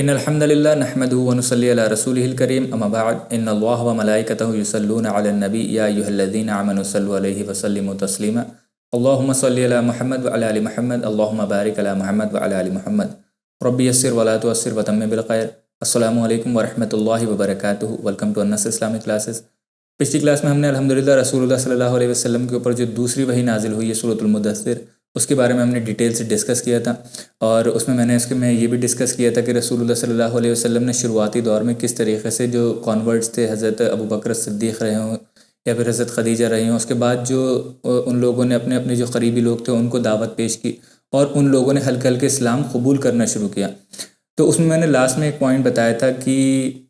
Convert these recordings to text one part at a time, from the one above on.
ان الحمد للہ نحمده ونصلی علی رسوله الکریم اما بعد ان اللہ و ملائکتہ یصلون علی النبی یا ایھا الذین آمنوا صلوا علیہ وسلموا تسلیما اللہم صلی علی محمد وعلی آل محمد اللہم بارک علی محمد وعلی آل محمد رب یسر ولا تعسر وتمم بالخیر۔ السلام علیکم ورحمۃ اللہ وبرکاتہ۔ Welcome to Anas Islamic classes. پچھلی کلاس میں ہم نے الحمدللہ رسول اللہ صلی اللہ علیہ وسلم کے اوپر جو دوسری وحی نازل ہوئی ہے سورۃ المدثر، اس کے بارے میں ہم نے ڈیٹیل سے ڈسکس کیا تھا، اور اس میں میں یہ بھی ڈسکس کیا تھا کہ رسول اللہ صلی اللہ علیہ وسلم نے شروعاتی دور میں کس طریقے سے جو کانورٹس تھے، حضرت ابو بکر صدیق رہے ہوں یا پھر حضرت خدیجہ رہی ہوں، اس کے بعد جو ان لوگوں نے اپنے اپنے جو قریبی لوگ تھے ان کو دعوت پیش کی اور ان لوگوں نے ہلکے ہلکے اسلام قبول کرنا شروع کیا۔ تو اس میں نے لاسٹ میں ایک پوائنٹ بتایا تھا کہ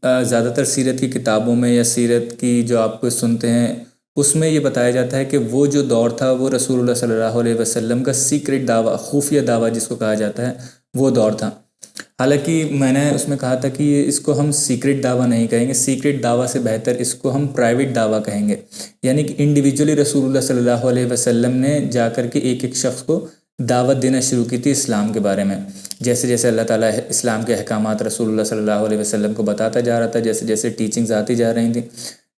زیادہ تر سیرت کی کتابوں میں یا سیرت کی جو آپ کو سنتے ہیں اس میں یہ بتایا جاتا ہے کہ وہ جو دور تھا وہ رسول اللہ صلی اللہ علیہ وسلم کا سیکرٹ دعویٰ، خفیہ دعویٰ جس کو کہا جاتا ہے، وہ دور تھا۔ حالانکہ میں نے اس میں کہا تھا کہ اس کو ہم سیکرٹ دعویٰ نہیں کہیں گے، سیکرٹ دعویٰ سے بہتر اس کو ہم پرائیویٹ دعویٰ کہیں گے، یعنی کہ انڈیویجولی رسول اللہ صلی اللہ علیہ وسلم نے جا کر کے ایک ایک شخص کو دعوت دینا شروع کی تھی اسلام کے بارے میں۔ جیسے جیسے اللہ تعالیٰ اسلام کے احکامات رسول اللہ صلی اللہ علیہ وسلم کو بتاتا جا رہا تھا، جیسے جیسے ٹیچنگز آتی جا رہی تھیں،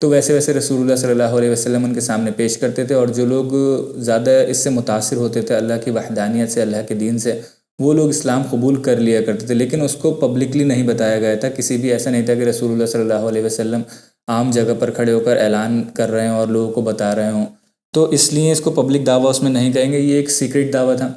تو ویسے ویسے رسول اللہ صلی اللہ علیہ وسلم ان کے سامنے پیش کرتے تھے، اور جو لوگ زیادہ اس سے متاثر ہوتے تھے اللہ کی وحدانیت سے، اللہ کے دین سے، وہ لوگ اسلام قبول کر لیا کرتے تھے، لیکن اس کو پبلکلی نہیں بتایا گیا تھا۔ کسی بھی ایسا نہیں تھا کہ رسول اللہ صلی اللہ علیہ وسلم عام جگہ پر کھڑے ہو کر اعلان کر رہے ہوں اور لوگوں کو بتا رہے ہوں، تو اس لیے اس کو پبلک دعویٰ اس میں نہیں کہیں گے، یہ ایک سیکرٹ دعویٰ تھا۔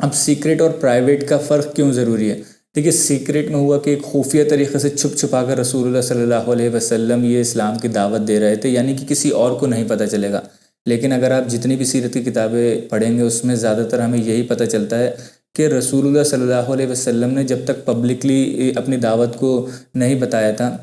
اب سیکرٹ اور پرائیویٹ کا فرق کیوں ضروری ہے؟ دیکھیے، سیکرٹ میں ہوا کہ ایک خفیہ طریقے سے چھپ چھپا کر رسول اللہ صلی اللہ علیہ وسلم یہ اسلام کی دعوت دے رہے تھے، یعنی کہ کسی اور کو نہیں پتہ چلے گا۔ لیکن اگر آپ جتنی بھی سیرت کی کتابیں پڑھیں گے اس میں زیادہ تر ہمیں یہی پتہ چلتا ہے کہ رسول اللہ صلی اللہ علیہ وسلم نے جب تک پبلکلی اپنی دعوت کو نہیں بتایا تھا،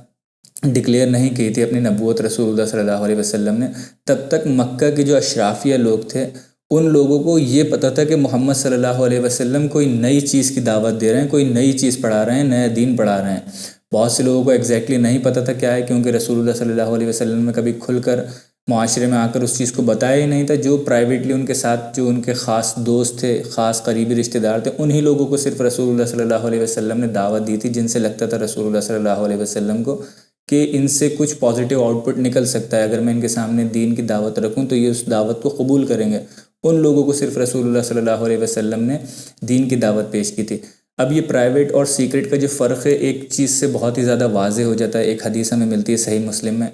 ڈکلیئر نہیں کی تھی اپنی نبوت رسول اللہ صلی اللہ علیہ وسلم نے، تب تک مکہ کے جو اشرافیہ لوگ تھے ان لوگوں کو یہ پتہ تھا کہ محمد صلی اللہ علیہ وسلم کوئی نئی چیز کی دعوت دے رہے ہیں، کوئی نئی چیز پڑھا رہے ہیں، نیا دین پڑھا رہے ہیں۔ بہت سے لوگوں کو ایگزیکٹلی نہیں پتہ تھا کیا ہے، کیونکہ رسول اللہ صلی اللہ علیہ وسلم نے کبھی کھل کر معاشرے میں آ کر اس چیز کو بتایا ہی نہیں تھا۔ جو پرائیویٹلی ان کے ساتھ جو ان کے خاص دوست تھے، خاص قریبی رشتہ دار تھے، انہی لوگوں کو صرف رسول اللہ صلی اللہ علیہ وسلم نے دعوت دی تھی، جن سے لگتا تھا رسول اللہ صلی اللہ علیہ وسلم کو کہ ان سے کچھ پازیٹیو آؤٹ پٹ نکل سکتا ہے، اگر میں ان کے سامنے دین کی دعوت رکھوں تو یہ اس دعوت کو قبول کریں گے۔ ان لوگوں کو صرف رسول اللہ صلی اللہ علیہ وسلم نے دین کی دعوت پیش کی تھی۔ اب یہ پرائیویٹ اور سیکرٹ کا جو فرق ہے ایک چیز سے بہت ہی زیادہ واضح ہو جاتا ہے۔ ایک حدیث ہمیں ملتی ہے صحیح مسلم میں،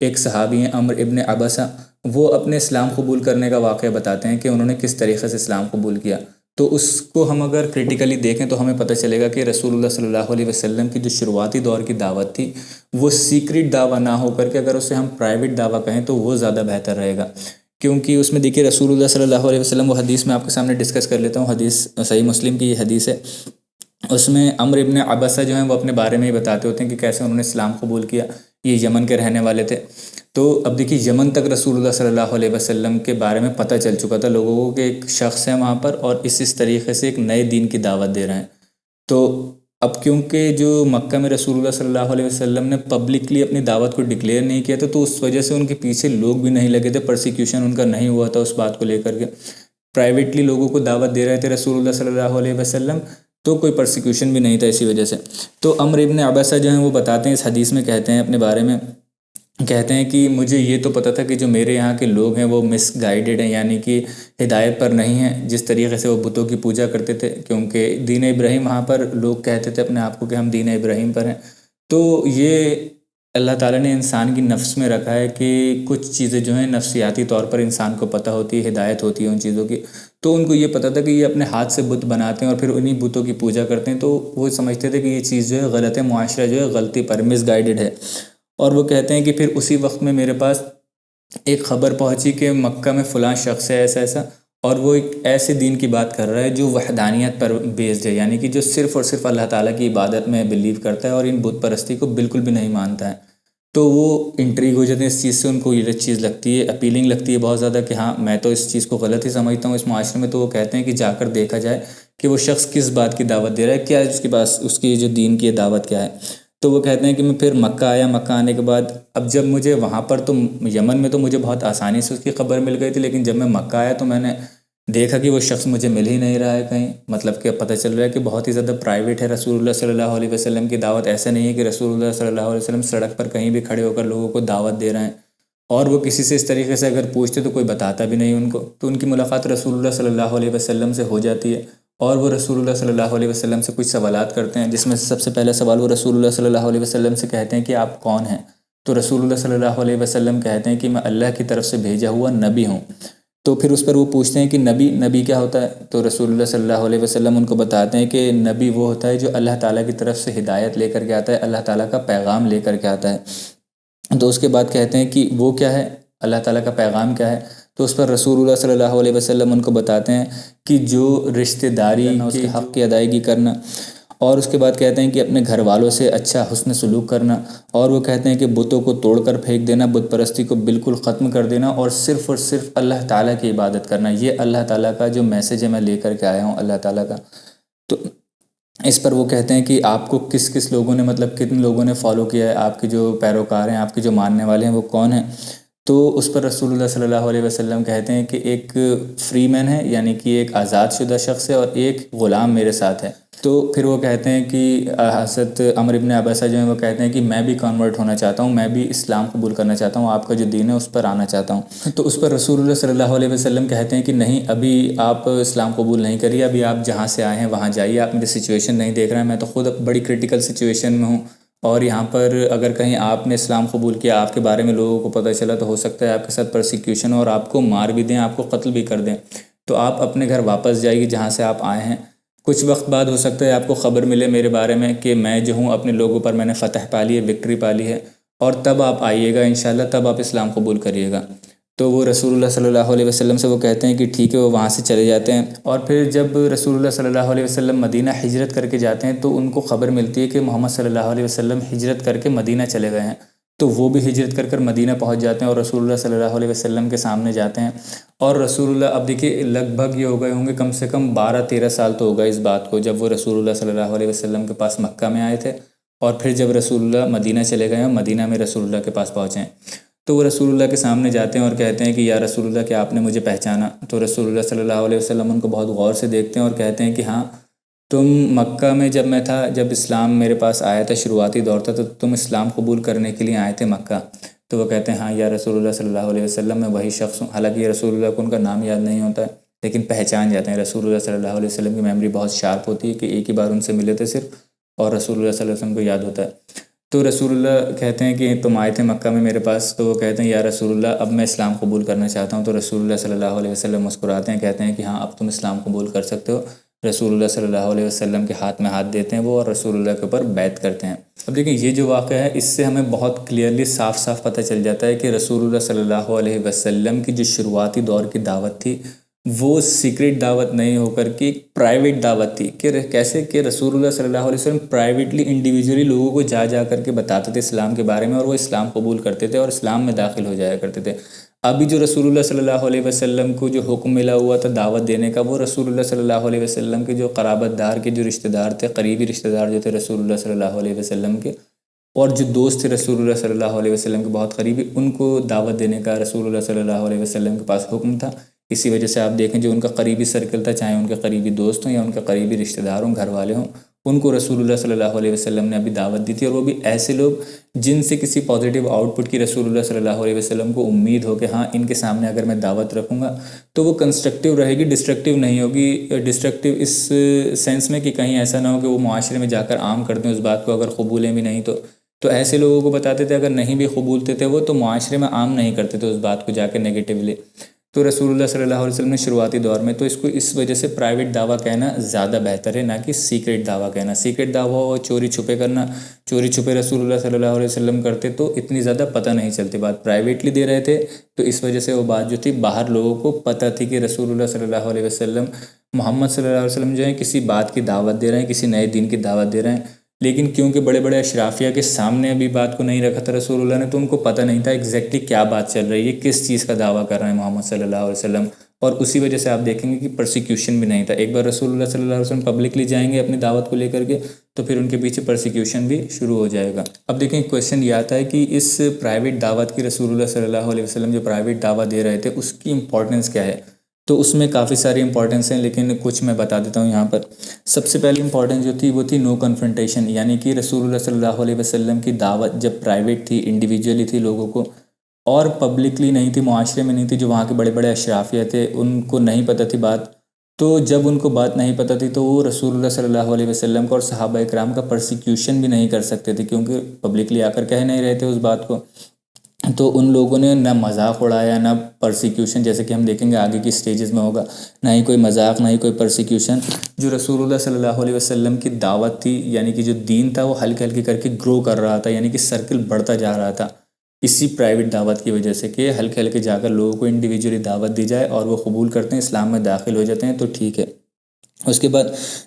ایک صحابی ہیں عمرو ابن عبسہ، وہ اپنے اسلام قبول کرنے کا واقعہ بتاتے ہیں کہ انہوں نے کس طریقے سے اسلام قبول کیا۔ تو اس کو ہم اگر کریٹیکلی دیکھیں تو ہمیں پتہ چلے گا کہ رسول اللہ صلی اللہ علیہ وسلم کی جو شروعاتی دور کی دعوت تھی وہ سیکرٹ دعویٰ نہ ہو کر کے اگر اسے ہم پرائیویٹ دعویٰ کہیں تو وہ زیادہ بہتر رہے گا، کیونکہ اس میں دیکھیے رسول اللہ صلی اللہ علیہ وسلم، وہ حدیث میں آپ کے سامنے ڈسکس کر لیتا ہوں، حدیث صحیح مسلم کی یہ حدیث ہے، اس میں عمرو ابن عبسہ جو ہیں وہ اپنے بارے میں ہی بتاتے ہوتے ہیں کہ کیسے انہوں نے اسلام قبول کیا۔ یہ یمن کے رہنے والے تھے۔ تو اب دیکھیے یمن تک رسول اللہ صلی اللہ علیہ وسلم کے بارے میں پتہ چل چکا تھا لوگوں کو کہ ایک شخص ہے وہاں پر اور اس طریقے سے ایک نئے دین کی دعوت دے رہے ہیں۔ تو اب کیونکہ جو مکہ میں رسول اللہ صلی اللہ علیہ وسلم نے پبلکلی اپنی دعوت کو ڈکلیئر نہیں کیا تھا، تو اس وجہ سے ان کے پیچھے لوگ بھی نہیں لگے تھے، پرسیکیوشن ان کا نہیں ہوا تھا اس بات کو لے کر کے۔ پرائیویٹلی لوگوں کو دعوت دے رہے تھے رسول اللہ صلی اللہ علیہ وسلم، تو کوئی پرسیکیوشن بھی نہیں تھا اسی وجہ سے۔ تو عمرو ابن عبسہ جو ہیں وہ بتاتے ہیں، اس حدیث میں کہتے ہیں اپنے بارے میں، کہتے ہیں کہ مجھے یہ تو پتہ تھا کہ جو میرے یہاں کے لوگ ہیں وہ مس گائیڈڈ ہیں، یعنی کہ ہدایت پر نہیں ہیں، جس طریقے سے وہ بتوں کی پوجا کرتے تھے، کیونکہ دین ابراہیم وہاں پر لوگ کہتے تھے اپنے آپ کو کہ ہم دین ابراہیم پر ہیں۔ تو یہ اللہ تعالیٰ نے انسان کی نفس میں رکھا ہے کہ کچھ چیزیں جو ہیں نفسیاتی طور پر انسان کو پتہ ہوتی ہے، ہدایت ہوتی ہے ان چیزوں کی، تو ان کو یہ پتہ تھا کہ یہ اپنے ہاتھ سے بت بناتے ہیں اور پھر انہی بتوں کی پوجا کرتے ہیں، تو وہ سمجھتے تھے کہ یہ چیز جو ہے غلط ہے، معاشرہ جو ہے غلطی پر مس گائیڈڈ ہے۔ اور وہ کہتے ہیں کہ پھر اسی وقت میں میرے پاس ایک خبر پہنچی کہ مکہ میں فلاں شخص ہے ایسا ایسا، اور وہ ایک ایسے دین کی بات کر رہا ہے جو وحدانیت پر بیسڈ ہے، یعنی کہ جو صرف اور صرف اللہ تعالیٰ کی عبادت میں بلیو کرتا ہے اور ان بت پرستی کو بالکل بھی نہیں مانتا ہے۔ تو وہ انٹریگ ہو جاتے ہیں اس چیز سے، ان کو یہ چیز لگتی ہے، اپیلنگ لگتی ہے بہت زیادہ کہ ہاں میں تو اس چیز کو غلط ہی سمجھتا ہوں اس معاشرے میں، تو وہ کہتے ہیں کہ جا کر دیکھا جائے کہ وہ شخص کس بات کی دعوت دے رہا ہے، کیا اس کے پاس اس کی جو دین کی دعوت کیا ہے۔ تو وہ کہتے ہیں کہ میں پھر مکہ آیا، مکہ آنے کے بعد اب جب مجھے وہاں پر تو یمن میں تو مجھے بہت آسانی سے اس کی خبر مل گئی تھی، لیکن جب میں مکہ آیا تو میں نے دیکھا کہ وہ شخص مجھے مل ہی نہیں رہا ہے کہیں، مطلب کہ پتہ چل رہا ہے کہ بہت ہی زیادہ پرائیویٹ ہے رسول اللہ صلی اللہ علیہ وسلم کی دعوت۔ ایسا نہیں ہے کہ رسول اللہ صلی اللہ علیہ وسلم سڑک پر کہیں بھی کھڑے ہو کر لوگوں کو دعوت دے رہے ہیں، اور وہ کسی سے اس طریقے سے اگر پوچھتے تو کوئی بتاتا بھی نہیں ان کو، تو ان کی ملاقات رسول اللہ صلی اللہ علیہ وسلم سے ہو جاتی ہے، اور وہ رسول اللہ صلی اللہ علیہ وسلم سے کچھ سوالات کرتے ہیں، جس میں سے سب سے پہلا سوال وہ رسول اللہ صلی اللہ علیہ وسلم سے کہتے ہیں کہ آپ کون ہیں؟ تو رسول اللہ صلی اللہ علیہ وسلم کہتے ہیں کہ میں اللہ کی طرف سے بھیجا ہوا نبی ہوں۔ تو پھر اس پر وہ پوچھتے ہیں کہ نبی کیا ہوتا ہے؟ تو رسول اللہ صلی اللہ علیہ وسلم ان کو بتاتے ہیں کہ نبی وہ ہوتا ہے جو اللہ تعالیٰ کی طرف سے ہدایت لے کر کے آتا ہے، اللہ تعالیٰ کا پیغام لے کر کے آتا ہے۔ تو اس کے بعد کہتے ہیں کہ وہ کیا ہے، اللہ تعالیٰ کا پیغام کیا ہے؟ تو اس پر رسول اللہ صلی اللہ علیہ وسلم ان کو بتاتے ہیں کہ جو رشتہ داری اس کے حق کی ادائیگی کرنا، اور اس کے بعد کہتے ہیں کہ اپنے گھر والوں سے اچھا حسن سلوک کرنا، اور وہ کہتے ہیں کہ بتوں کو توڑ کر پھینک دینا، بت پرستی کو بالکل ختم کر دینا، اور صرف اللہ تعالیٰ کی عبادت کرنا۔ یہ اللہ تعالیٰ کا جو میسیج ہے میں لے کر کے آیا ہوں اللہ تعالیٰ کا۔ تو اس پر وہ کہتے ہیں کہ آپ کو کس کس لوگوں نے، مطلب کتنے لوگوں نے فالو کیا ہے، آپ کے جو پیروکار ہیں، آپ کے جو ماننے والے ہیں وہ کون ہیں؟ تو اس پر رسول اللہ صلی اللہ علیہ وسلم کہتے ہیں کہ ایک فری مین ہے، یعنی کہ ایک آزاد شدہ شخص ہے، اور ایک غلام میرے ساتھ ہے۔ تو پھر وہ کہتے ہیں کہ حضرت عمرو بن عبسہ جو ہیں وہ کہتے ہیں کہ میں بھی کنورٹ ہونا چاہتا ہوں، میں بھی اسلام قبول کرنا چاہتا ہوں، آپ کا جو دین ہے اس پر آنا چاہتا ہوں۔ تو اس پر رسول اللہ صلی اللہ علیہ وسلم کہتے ہیں کہ نہیں، ابھی آپ اسلام قبول نہیں کریے، ابھی آپ جہاں سے آئے ہیں وہاں جائیے، آپ میری سچویشن نہیں دیکھ رہے ہیں، میں تو خود بڑی کرٹیکل سچویشن میں ہوں، اور یہاں پر اگر کہیں آپ نے اسلام قبول کیا، آپ کے بارے میں لوگوں کو پتہ چلا تو ہو سکتا ہے آپ کے ساتھ پرسیکیوشن اور آپ کو مار بھی دیں، آپ کو قتل بھی کر دیں، تو آپ اپنے گھر واپس جائیے جہاں سے آپ آئے ہیں۔ کچھ وقت بعد ہو سکتا ہے آپ کو خبر ملے میرے بارے میں کہ میں جو ہوں اپنے لوگوں پر میں نے فتح پا لی ہے، وکٹری پا لی ہے، اور تب آپ آئیے گا انشاءاللہ، تب آپ اسلام قبول کریے گا۔ تو وہ رسول اللہ صلی اللہ علیہ وسلم سے وہ کہتے ہیں کہ ٹھیک ہے، وہ وہاں سے چلے جاتے ہیں۔ اور پھر جب رسول اللہ صلی اللہ علیہ وسلم مدینہ ہجرت کر کے جاتے ہیں تو ان کو خبر ملتی ہے کہ محمد صلی اللہ علیہ وسلم ہجرت کر کے مدینہ چلے گئے ہیں، تو وہ بھی ہجرت کر کر مدینہ پہنچ جاتے ہیں اور رسول اللہ صلی اللہ علیہ وسلم کے سامنے جاتے ہیں۔ اور رسول اللہ، اب دیکھیے لگ بھگ یہ ہو گئے ہوں گے کم سے کم 12-13 سال تو ہو گئے اس بات کو، جب وہ رسول اللہ صلی اللہ علیہ وسلم کے پاس مکہ میں آئے تھے، اور پھر جب رسول اللہ مدینہ چلے گئے ہیں، مدینہ میں رسول اللہ کے پاس پہنچے ہیں، تو وہ رسول اللہ کے سامنے جاتے ہیں اور کہتے ہیں کہ یا رسول اللہ کیا آپ نے مجھے پہچانا؟ تو رسول اللہ صلی اللہ علیہ وسلم ان کو بہت غور سے دیکھتے ہیں اور کہتے ہیں کہ ہاں، تم مکہ میں جب میں تھا، جب اسلام میرے پاس آیا تھا، شروعاتی دور تھا، تو تم اسلام قبول کرنے کے لیے آئے تھے مکہ؟ تو وہ کہتے ہیں ہاں یا رسول اللہ صلی اللہ علیہ وسلم، میں وہی شخص ہوں۔ حالانکہ یہ رسول اللہ کو ان کا نام یاد نہیں ہوتا ہے، لیکن پہچان جاتے ہیں۔ رسول اللہ صلی اللہ علیہ وسلم کی میموری بہت شارپ ہوتی ہے کہ ایک ہی بار ان سے ملے تھے صرف، اور رسول اللہ صلی اللہ علیہ وسلم کو یاد ہوتا ہے۔ تو رسول اللہ کہتے ہیں کہ تم آئے تھے مکہ میں میرے پاس، تو وہ کہتے ہیں یا رسول اللہ اب میں اسلام قبول کرنا چاہتا ہوں۔ تو رسول اللہ صلی اللہ علیہ وسلم مسکراتے ہیں، کہتے ہیں کہ ہاں اب تم اسلام قبول کر سکتے ہو۔ رسول اللہ صلی اللہ علیہ وسلم کے ہاتھ میں ہاتھ دیتے ہیں وہ، اور رسول اللہ کے اوپر بیعت کرتے ہیں۔ اب دیکھیں یہ جو واقعہ ہے، اس سے ہمیں بہت کلیئرلی صاف پتہ چل جاتا ہے کہ رسول اللہ صلی اللہ علیہ وسلم کی جو شروعاتی دور کی دعوت تھی، وہ سیکریٹ دعوت نہیں ہو کر کے ایک پرائیویٹ دعوت تھی، کہ کیسے کہ رسول اللہ صلی اللہ علیہ وسلم پرائیویٹلی انڈیویجولی لوگوں کو جا کر کے بتاتے تھے اسلام کے بارے میں، اور وہ اسلام قبول کرتے تھے اور اسلام میں داخل ہو جایا کرتے تھے۔ ابھی جو رسول اللہ صلی اللہ علیہ وسلم کو جو حکم ملا ہوا تھا دعوت دینے کا، وہ رسول اللہ صلی اللہ علیہ وسلم کے جو قرابت دار کے جو رشتہ دار تھے، قریبی رشتہ دار جو تھے رسول اللہ صلی اللہ علیہ وسلم کے، اور جو دوست تھے رسول اللہ صلی اللہ علیہ وسلم کے بہت قریبی، ان کو دعوت دینے کا رسول اللہ صلی اللہ علیہ وسلم کے پاس حکم تھا۔ اسی وجہ سے آپ دیکھیں جو ان کا قریبی سرکل تھا، چاہے ان کے قریبی دوست ہوں یا ان کے قریبی رشتہ دار ہوں، گھر والے ہوں، ان کو رسول اللہ صلی اللہ علیہ وسلم نے ابھی دعوت دی تھی، اور وہ بھی ایسے لوگ جن سے کسی پازیٹیو آؤٹ پٹ کی رسول اللہ صلی اللہ علیہ وسلم کو امید ہو کہ ہاں ان کے سامنے اگر میں دعوت رکھوں گا تو وہ کنسٹرکٹیو رہے گی، ڈسٹرکٹیو نہیں ہوگی۔ ڈسٹرکٹیو اس سینس میں کہ کہیں ایسا نہ ہو کہ وہ معاشرے میں جا کر عام کر دیں اس بات کو، اگر قبولیں بھی نہیں تو ایسے لوگوں کو بتاتے تھے، اگر نہیں بھی قبولتے تھے وہ، تو معاشرے میں عام نہیں کرتے تھے اس بات کو جا کے نگیٹیولی۔ تو رسول اللہ صلی اللہ علیہ وسلم نے شروعاتی دور میں تو اس کو اس وجہ سے پرائیویٹ دعویٰ کہنا زیادہ بہتر ہے، نہ کہ سیکریٹ دعویٰ کہنا۔ سیکریٹ دعویٰ ہو، چوری چھپے کرنا، چوری چھپے رسول اللہ صلی اللہ علیہ وسلم کرتے تو اتنی زیادہ پتہ نہیں چلتی، بات پرائیویٹلی دے رہے تھے تو اس وجہ سے وہ بات جو تھی باہر لوگوں کو پتہ تھی کہ رسول اللہ صلی اللہ علیہ وسلم، محمد صلی اللہ علیہ وسلم جو ہیں کسی بات کی دعوت دے رہے ہیں، کسی نئے دین کی دعوت دے رہے ہیں، لیکن کیونکہ بڑے بڑے اشرافیہ کے سامنے ابھی بات کو نہیں رکھا تھا رسول اللہ نے، تو ان کو پتہ نہیں تھا ایگزیکٹلی کیا بات چل رہی ہے، کس چیز کا دعویٰ کر رہے ہیں محمد صلی اللہ علیہ وسلم، اور اسی وجہ سے آپ دیکھیں گے کہ پرسیکیوشن بھی نہیں تھا۔ ایک بار رسول اللہ صلی اللہ علیہ وسلم پبلکلی جائیں گے اپنی دعوت کو لے کر کے تو پھر ان کے پیچھے پرسیکیوشن بھی شروع ہو جائے گا۔ اب دیکھیں کویشچن یہ آتا ہے کہ اس پرائیویٹ دعوت کی، رسول اللہ صلی اللہ علیہ وسلم جو پرائیویٹ دعوت دے رہے تھے، اس کی امپورٹنس کیا ہے؟ تو اس میں کافی ساری امپورٹنس ہیں، لیکن کچھ میں بتا دیتا ہوں یہاں پر۔ سب سے پہلی امپورٹنس جو تھی وہ تھی نو کنفرنٹیشن، یعنی کہ رسول اللہ صلی اللہ علیہ وسلم کی دعوت جب پرائیویٹ تھی، انڈیویجولی تھی لوگوں کو، اور پبلکلی نہیں تھی، معاشرے میں نہیں تھی، جو وہاں کے بڑے بڑے اشرافیہ تھے ان کو نہیں پتہ تھی بات، تو جب ان کو بات نہیں پتہ تھی تو وہ رسول اللہ صلی اللہ علیہ وسلم کو اور صحابہ اکرام کا پرسیکیوشن بھی نہیں کر سکتے تھے، کیونکہ پبلکلی آ کر کہہ نہیں رہے تھے اس بات کو۔ تو ان لوگوں نے نہ مذاق اڑایا نہ پرسیکیوشن، جیسے کہ ہم دیکھیں گے آگے کی سٹیجز میں ہوگا، نہ ہی کوئی مذاق نہ ہی کوئی پرسیکیوشن۔ جو رسول اللہ صلی اللہ علیہ وسلم کی دعوت تھی، یعنی کہ جو دین تھا، وہ ہلکے ہلکے کر کے گرو کر رہا تھا، یعنی کہ سرکل بڑھتا جا رہا تھا اسی پرائیویٹ دعوت کی وجہ سے، کہ ہلکے ہلکے جا کر لوگوں کو انڈیویجولی دعوت دی جائے اور وہ قبول کرتے ہیں، اسلام میں داخل ہو جاتے ہیں تو ٹھیک ہے۔ اس کے بعد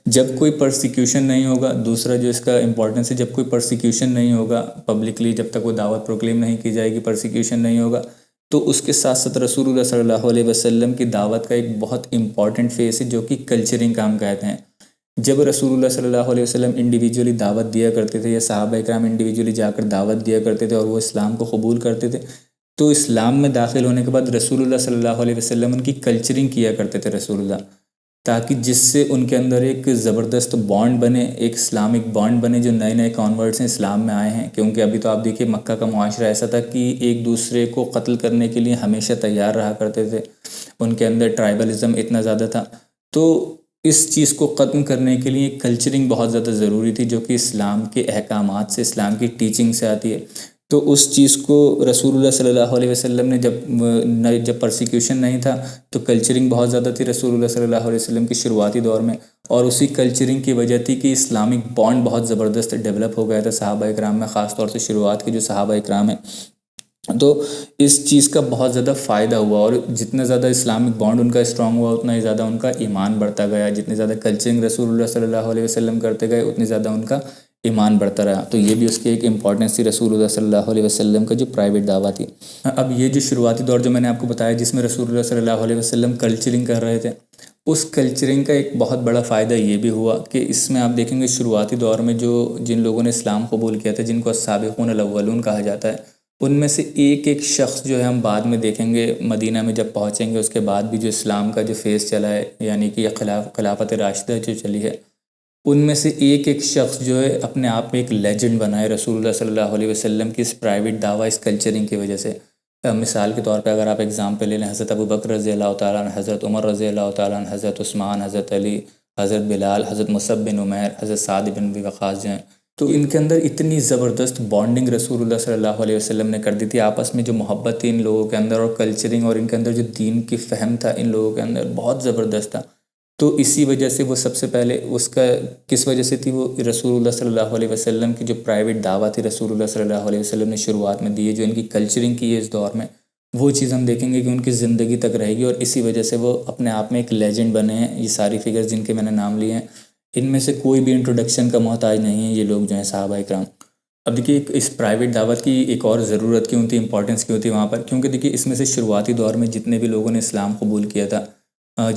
جب کوئی پرسیکیوشن نہیں ہوگا، دوسرا جو اس کا امپورٹنس ہے، جب کوئی پرسیکیوشن نہیں ہوگا پبلکلی، جب تک وہ دعوت پروکلیم نہیں کی جائے گی، پرسیکیوشن نہیں ہوگا، تو اس کے ساتھ ساتھ رسول اللہ صلی اللہ علیہ وسلم کی دعوت کا ایک بہت امپورٹنٹ فیس ہے جو کہ کلچرنگ کا ہم کہتے ہیں۔ جب رسول اللہ صلی اللہ علیہ وسلم انڈیویجولی دعوت دیا کرتے تھے، یا صحابہ اکرام انڈیویجولی جا کر دعوت دیا کرتے تھے اور وہ اسلام کو قبول کرتے تھے، تو اسلام میں داخل ہونے کے بعد رسول اللہ صلی اللہ علیہ وسلم ان کی کلچرنگ کیا کرتے تھے رسول اللہ، تاکہ جس سے ان کے اندر ایک زبردست بانڈ بنے، ایک اسلامک بانڈ بنے، جو نئے نئے کانورٹس ہیں اسلام میں آئے ہیں، کیونکہ ابھی تو آپ دیکھیے مکہ کا معاشرہ ایسا تھا کہ ایک دوسرے کو قتل کرنے کے لیے ہمیشہ تیار رہا کرتے تھے، ان کے اندر ٹرائبلزم اتنا زیادہ تھا۔ تو اس چیز کو ختم کرنے کے لیے کلچرنگ بہت زیادہ ضروری تھی، جو کہ اسلام کے احکامات سے، اسلام کی ٹیچنگ سے آتی ہے۔ تو اس چیز کو رسول اللہ صلی اللہ علیہ وسلم نے جب پرسیکیوشن نہیں تھا تو کلچرنگ بہت زیادہ تھی رسول اللہ صلی اللہ علیہ وسلم کی شروعاتی دور میں، اور اسی کلچرنگ کی وجہ تھی کہ اسلامک بانڈ بہت زبردست ڈیولپ ہو گیا تھا صحابہ اکرام میں، خاص طور سے شروعات کے جو صحابہ اکرام ہیں۔ تو اس چیز کا بہت زیادہ فائدہ ہوا، اور جتنا زیادہ اسلامک بانڈ ان کا اسٹرانگ ہوا اتنا ہی زیادہ ان کا ایمان بڑھتا گیا، جتنی زیادہ کلچرنگ رسول اللہ صلی اللہ علیہ وسلم کرتے گئے اتنی زیادہ ان کا ایمان بڑھتا رہا۔ تو یہ بھی اس کی ایک امپورٹنس تھی رسول اللہ صلی اللہ علیہ وسلم کا جو پرائیویٹ دعوت تھی۔ اب یہ جو شروعاتی دور جو میں نے آپ کو بتایا جس میں رسول اللہ صلی اللہ علیہ وسلم کلچرنگ کر رہے تھے، اس کلچرنگ کا ایک بہت بڑا فائدہ یہ بھی ہوا کہ اس میں آپ دیکھیں گے شروعاتی دور میں جن لوگوں نے اسلام قبول کیا تھا، جن کو السابقون الاولون کہا جاتا ہے، ان میں سے ایک ایک شخص جو ہے، ہم بعد میں دیکھیں گے مدینہ میں جب پہنچیں گے اس کے بعد بھی جو اسلام کا جو فیس چلا ہے، یعنی کہ خلافت راشدہ جو چلی ہے، ان میں سے ایک ایک شخص جو ہے اپنے آپ میں ایک لیجنڈ بنا ہے رسول اللہ صلی اللہ علیہ وسلم کی اس پرائیویٹ دعویٰ، اس کلچرنگ کی وجہ سے۔ مثال کے طور پہ اگر آپ ایگزامپل لے لیں، حضرت ابو بکر رضی اللہ تعالیٰ عنہ، حضرت عمر رضی اللہ تعالیٰ عنہ، حضرت عثمان، حضرت علی، حضرت بلال، حضرت مصعب بن عمیر، حضرت سعد بن ابی وقاص جو ہیں، تو ان کے اندر اتنی زبردست بانڈنگ رسول اللہ صلی اللہ علیہ وسلم نے کر دی تھی، آپس میں جو محبت تھی ان لوگوں کے اندر، اور کلچرنگ اور ان کے اندر جو دین کی فہم تھا ان لوگوں کے اندر بہت زبردست تھا۔ تو اسی وجہ سے وہ سب سے پہلے اس کا کس وجہ سے تھی، وہ رسول اللہ صلی اللہ علیہ وسلم کی جو پرائیویٹ دعوت تھی رسول اللہ صلی اللہ علیہ وسلم نے شروعات میں دی ہے، جو ان کی کلچرنگ کی ہے اس دور میں، وہ چیز ہم دیکھیں گے کہ ان کی زندگی تک رہے گی، اور اسی وجہ سے وہ اپنے آپ میں ایک لیجنڈ بنے ہیں۔ یہ ساری فگرز جن کے میں نے نام لیے ہیں، ان میں سے کوئی بھی انٹروڈکشن کا محتاج نہیں ہے یہ لوگ جو ہیں صحابہ اکرام۔ اب دیکھیے اس پرائیویٹ دعوت کی ایک اور ضرورت کیوں تھی، امپورٹنس کیوں تھی وہاں پر، کیونکہ دیکھیے اس میں سے شروعاتی دور میں جتنے بھی لوگوں نے اسلام قبول کیا تھا،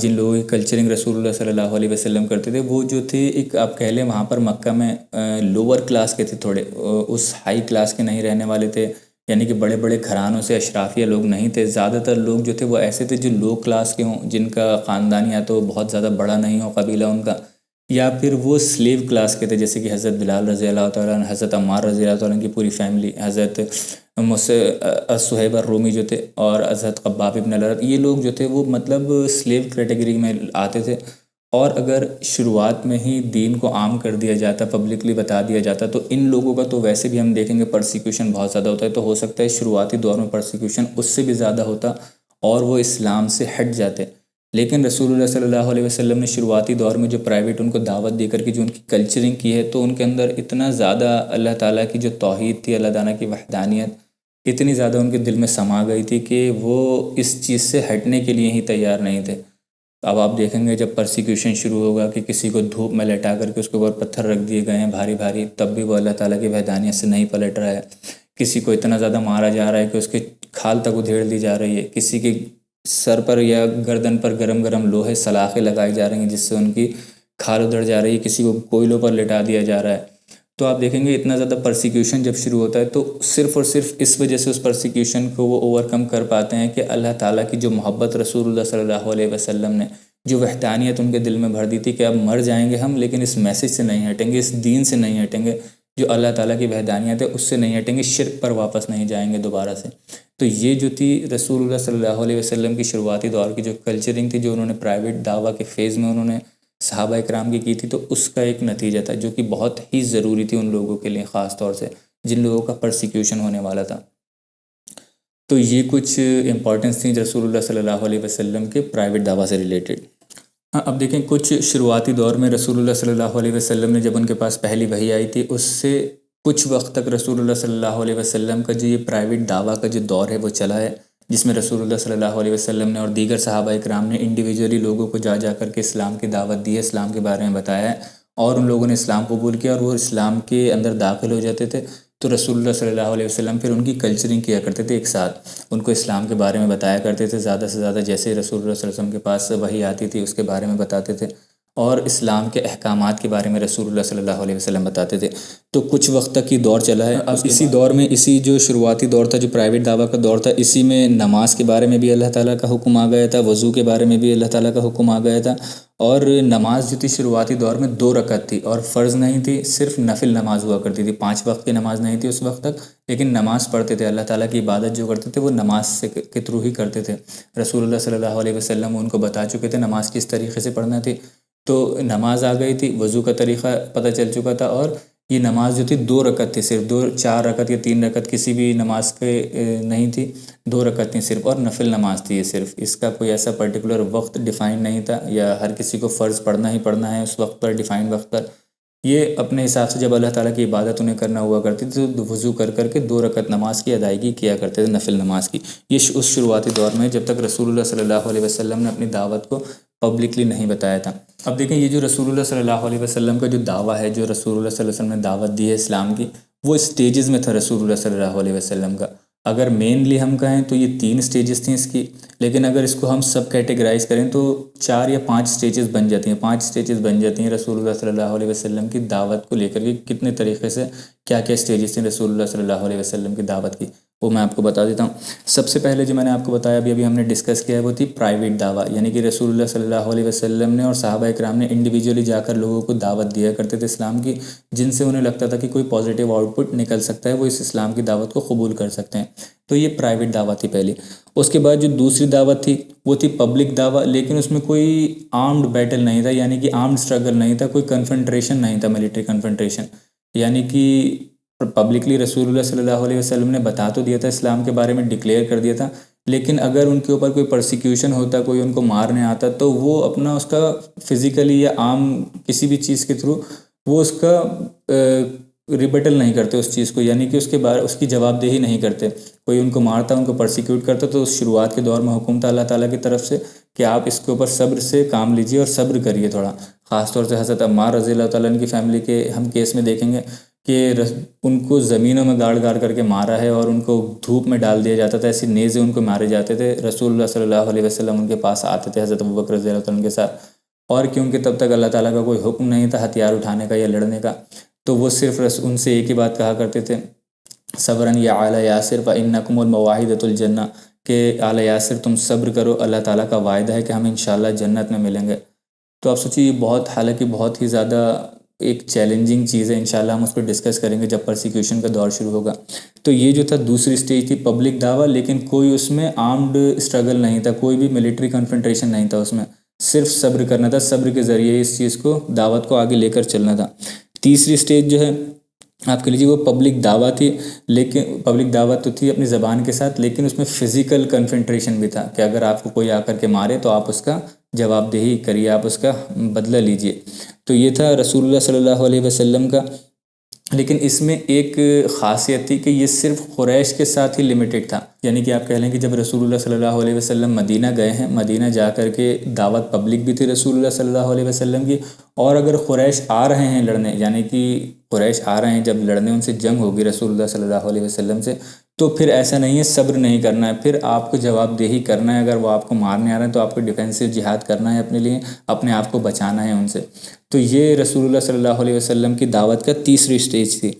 جن لوگوں کی کلچرنگ رسول اللہ صلی اللہ علیہ وسلم کرتے تھے، وہ جو تھے ایک آپ کہہ لیں وہاں پر مکہ میں لوور کلاس کے تھے، تھوڑے اس ہائی کلاس کے نہیں رہنے والے تھے، یعنی کہ بڑے بڑے گھرانوں سے اشرافیہ لوگ نہیں تھے۔ زیادہ تر لوگ جو تھے وہ ایسے تھے جو لو کلاس کے ہوں، جن کا خاندان یا تو بہت زیادہ بڑا نہیں ہو قبیلہ ان کا، یا پھر وہ سلیو کلاس کے تھے، جیسے کہ حضرت بلال رضی اللہ تعالیٰ عنہ، حضرت عمار رضی اللہ تعالیٰ عنہ کی پوری فیملی، حضرت صہیب الرومی جو تھے، اور حضرت خباب بن الارت، یہ لوگ جو تھے وہ مطلب سلیو کیٹیگری میں آتے تھے۔ اور اگر شروعات میں ہی دین کو عام کر دیا جاتا، پبلکلی بتا دیا جاتا، تو ان لوگوں کا تو ویسے بھی ہم دیکھیں گے پرسیکیوشن بہت زیادہ ہوتا ہے، تو ہو سکتا ہے شروعاتی دور میں پرسیکیوشن اس سے بھی زیادہ ہوتا اور وہ اسلام سے ہٹ جاتے۔ لیکن رسول اللہ صلی اللہ علیہ وسلم نے شروعاتی دور میں جو پرائیویٹ ان کو دعوت دے کر کے جو ان کی کلچرنگ کی ہے، تو ان کے اندر اتنا زیادہ اللہ تعالیٰ کی جو توحید تھی، اللہ تعالیٰ کی وحدانیت اتنی زیادہ ان کے دل میں سما گئی تھی کہ وہ اس چیز سے ہٹنے کے لیے ہی تیار نہیں تھے۔ اب آپ دیکھیں گے جب پرسیکیوشن شروع ہوگا کہ کسی کو دھوپ میں لٹا کر کے اس کے اوپر پتھر رکھ دیے گئے ہیں بھاری بھاری، تب بھی وہ اللہ تعالیٰ کی وحدانیت سے نہیں پلٹ رہا ہے۔ کسی کو اتنا زیادہ مارا جا رہا ہے کہ اس کے کھال تک ادھیڑ دی جا رہی ہے، کسی کے سر پر یا گردن پر گرم گرم لوہے سلاخیں لگائی جا رہی ہیں جس سے ان کی کھال ادھڑ جا رہی ہے، کسی کو کوئلوں پر لٹا دیا جا رہا ہے۔ تو آپ دیکھیں گے اتنا زیادہ پرسیکیوشن جب شروع ہوتا ہے تو صرف اور صرف اس وجہ سے اس پرسیکیوشن کو وہ اوور کم کر پاتے ہیں کہ اللہ تعالیٰ کی جو محبت رسول اللہ صلی اللہ علیہ وسلم نے جو وحدانیت ان کے دل میں بھر دی تھی کہ اب مر جائیں گے ہم لیکن اس میسیج سے نہیں ہٹیں گے، اس دین سے نہیں ہٹیں گے، جو اللہ تعالیٰ کی وحدانیت ہے اس سے نہیں ہٹیں گے، شرک پر واپس نہیں جائیں گے دوبارہ سے۔ تو یہ جو تھی رسول اللہ صلی اللہ علیہ وسلم کی شروعاتی دور کی جو کلچرنگ تھی، جو انہوں نے پرائیویٹ دعویٰ کے فیز میں انہوں نے صحابہ کرام کی تھی، تو اس کا ایک نتیجہ تھا جو کہ بہت ہی ضروری تھی ان لوگوں کے لیے، خاص طور سے جن لوگوں کا پرسیکیوشن ہونے والا تھا۔ تو یہ کچھ امپورٹنس تھیں رسول اللہ صلی اللہ علیہ وسلم کے پرائیویٹ دعویٰ سے ریلیٹڈ۔ اب دیکھیں کچھ شروعاتی دور میں رسول اللہ صلی اللہ علیہ وسلم نے جب ان کے پاس پہلی وحی آئی تھی، اس سے کچھ وقت تک رسول اللہ صلی اللہ علیہ وسلم کا جو یہ پرائیویٹ دعویٰ کا جو دور ہے وہ چلا ہے، جس میں رسول اللہ صلی اللہ علیہ وسلم نے اور دیگر صحابہ اکرام نے انڈیویجولی لوگوں کو جا کر کے اسلام کی دعوت دی ہے، اسلام کے بارے میں بتایا ہے، اور ان لوگوں نے اسلام قبول کیا اور وہ اسلام کے اندر داخل ہو جاتے تھے۔ تو رسول اللہ صلی اللہ علیہ وسلم پھر ان کی کلچرنگ کیا کرتے تھے، ایک ساتھ ان کو اسلام کے بارے میں بتایا کرتے تھے، زیادہ سے زیادہ جیسے رسول اللہ صلی اللہ علیہ وسلم کے پاس وحی آتی تھی اس کے بارے میں بتاتے تھے، اور اسلام کے احکامات کے بارے میں رسول اللہ صلی اللہ علیہ وسلم بتاتے تھے۔ تو کچھ وقت تک یہ دور چلا ہے۔ اب اسی دور میں، اسی جو شروعاتی دور تھا جو پرائیویٹ دعویٰ کا دور تھا، اسی میں نماز کے بارے میں بھی اللہ تعالیٰ کا حکم آ گیا تھا، وضو کے بارے میں بھی اللہ تعالیٰ کا حکم آ گیا تھا، اور نماز جو تھی شروعاتی دور میں 2 رکعت تھی اور فرض نہیں تھی، صرف نفل نماز ہوا کرتی تھی، 5 وقت کی نماز نہیں تھی اس وقت تک، لیکن نماز پڑھتے تھے، اللہ تعالیٰ کی عبادت جو کرتے تھے وہ نماز کے تھرو ہی کرتے تھے۔ رسول اللہ صلی اللہ علیہ وسلم ان کو بتا چکے تھے نماز کس طریقے سے پڑھنا تھی، تو نماز آ گئی تھی، وضو کا طریقہ پتہ چل چکا تھا، اور یہ نماز جو تھی 2 رکعت تھی، صرف 4 رکعت یا 3 رکعت کسی بھی نماز کے نہیں تھی، 2 رکعت تھیں صرف، اور نفل نماز تھی یہ صرف، اس کا کوئی ایسا پرٹیکولر وقت ڈیفائن نہیں تھا، یا ہر کسی کو فرض پڑھنا ہی پڑھنا ہے اس وقت پر، ڈیفائن وقت پر۔ یہ اپنے حساب سے جب اللہ تعالیٰ کی عبادت انہیں کرنا ہوا کرتی تھی تو وضو کر کے 2 رکعت نماز کی ادائیگی کیا کرتے تھے، نفل نماز کی۔ یہ اس شروعاتی دور میں جب تک رسول اللہ صلی اللہ علیہ وسلم نے اپنی دعوت کو پبلکلی نہیں بتایا تھا۔ اب دیکھیں یہ جو رسول اللہ صلی اللہ علیہ وسلم کا جو دعویٰ ہے، جو رسول اللہ صلی اللہ علیہ وسلم نے دعوت دی ہے اسلام کی، وہ اسٹیجز میں تھا رسول اللہ صلی اللہ علیہ وسلم کا۔ اگر مینلی ہم کہیں تو یہ 3 اسٹیجز تھیں اس کی، لیکن اگر اس کو ہم سب کیٹیگرائز کریں تو 4 یا 5 اسٹیجز بن جاتی ہیں، 5 اسٹیجز بن جاتی ہیں رسول اللہ صلی اللہ علیہ وسلم کی دعوت کو لے کر کے، کتنے طریقے سے کیا کیا اسٹیجز تھیں رسول اللہ صلی اللہ علیہ وسلم کی دعوت کی، وہ میں آپ کو بتا دیتا ہوں۔ سب سے پہلے جو میں نے آپ کو بتایا ابھی ہم نے ڈسکس کیا ہے، وہ تھی پرائیویٹ دعویٰ، یعنی کہ رسول اللہ صلی اللہ علیہ وسلم نے اور صحابہ اکرام نے انڈیویجولی جا کر لوگوں کو دعوت دیا کرتے تھے اسلام کی، جن سے انہیں لگتا تھا کہ کوئی پازیٹیو آؤٹ پٹ نکل سکتا ہے، وہ اس اسلام کی دعوت کو قبول کر سکتے ہیں۔ تو یہ پرائیویٹ دعوت تھی پہلی۔ اس کے بعد جو دوسری دعوت تھی وہ تھی پبلک دعوت، لیکن اس میں کوئی آرمڈ بیٹل نہیں تھا، یعنی کہ آرمڈ اسٹرگل نہیں تھا، کوئی کنفرنٹریشن نہیں تھا، ملٹری کنفرنٹریشن، یعنی کہ پبلکلی رسول اللہ صلی اللہ علیہ وسلم نے بتا تو دیا تھا، اسلام کے بارے میں ڈکلیئر کر دیا تھا، لیکن اگر ان کے اوپر کوئی پرسیکیوشن ہوتا، کوئی ان کو مارنے آتا، تو وہ اپنا اس کا فزیکلی یا عام کسی بھی چیز کے تھرو وہ اس کا ریبٹل نہیں کرتے اس چیز کو، یعنی کہ اس کی جواب دہی نہیں کرتے۔ کوئی ان کو مارتا، ان کو پرسیکیوٹ کرتا، تو اس شروعات کے دور میں حکم تھا اللہ تعالیٰ کی طرف سے کہ آپ اس کے اوپر صبر سے کام لیجئے اور صبر کریے تھوڑا۔ خاص طور سے حضرت عمار رضی اللہ تعالیٰ عنہ کی فیملی کے ہم کیس میں دیکھیں گے کہ ان کو زمینوں میں گاڑ کر کے مارا ہے، اور ان کو دھوپ میں ڈال دیا جاتا تھا، ایسی نیزے ان کو مارے جاتے تھے۔ رسول اللہ صلی اللہ علیہ وسلم ان کے پاس آتے تھے حضرت ابوبکر رضی اللہ عنہ کے ساتھ، اور کیونکہ تب تک اللہ تعالیٰ کا کوئی حکم نہیں تھا ہتھیار اٹھانے کا یا لڑنے کا، تو وہ صرف ان سے ایک ہی بات کہا کرتے تھے، صبراً یا آل یاسر فإنکم المواعدۃ الجنہ، کہ آل یاسر تم صبر کرو، اللہ تعالیٰ کا وعدہ ہے کہ ہم انشاءاللہ جنت میں ملیں گے۔ تو آپ سوچیے یہ حالانکہ بہت ہی زیادہ ایک چیلنجنگ چیز ہے، انشاءاللہ ہم اس پہ ڈسکس کریں گے جب پرسیکیوشن کا دور شروع ہوگا۔ تو یہ جو تھا دوسری سٹیج تھی پبلک دعویٰ، لیکن کوئی اس میں آرمڈ اسٹرگل نہیں تھا، کوئی بھی ملٹری کنفرنٹریشن نہیں تھا، اس میں صرف صبر کرنا تھا، صبر کے ذریعے اس چیز کو دعوت کو آگے لے کر چلنا تھا۔ تیسری سٹیج جو ہے آپ کے لیجیے وہ پبلک دعویٰ تھی، لیکن پبلک دعوت تو تھی اپنی زبان کے ساتھ، لیکن اس میں فزیکل کنفرنٹریشن بھی تھا کہ اگر آپ کو کوئی آ کر کے مارے تو آپ اس کا جواب دہی کریے، آپ اس کا بدلہ لیجئے۔ تو یہ تھا رسول اللہ صلی اللہ علیہ وسلم کا، لیکن اس میں ایک خاصیت تھی کہ یہ صرف قریش کے ساتھ ہی لمیٹڈ تھا، یعنی کہ آپ کہہ لیں کہ جب رسول اللہ صلی اللہ علیہ وسلم مدینہ گئے ہیں، مدینہ جا کر کے دعوت پبلک بھی تھی رسول اللہ صلی اللہ علیہ وسلم کی، اور اگر قریش آ رہے ہیں لڑنے، یعنی کہ قریش آ رہے ہیں جب لڑنے، ان سے جنگ ہوگی رسول اللہ صلی اللہ علیہ وسلم سے، تو پھر ایسا نہیں ہے، صبر نہیں کرنا ہے، پھر آپ کو جواب دہی کرنا ہے۔ اگر وہ آپ کو مارنے آ رہے ہیں تو آپ کو ڈیفینسو جہاد کرنا ہے، اپنے لیے اپنے آپ کو بچانا ہے ان سے۔ تو یہ رسول اللہ صلی اللہ علیہ وسلم کی دعوت کا تیسری سٹیج تھی۔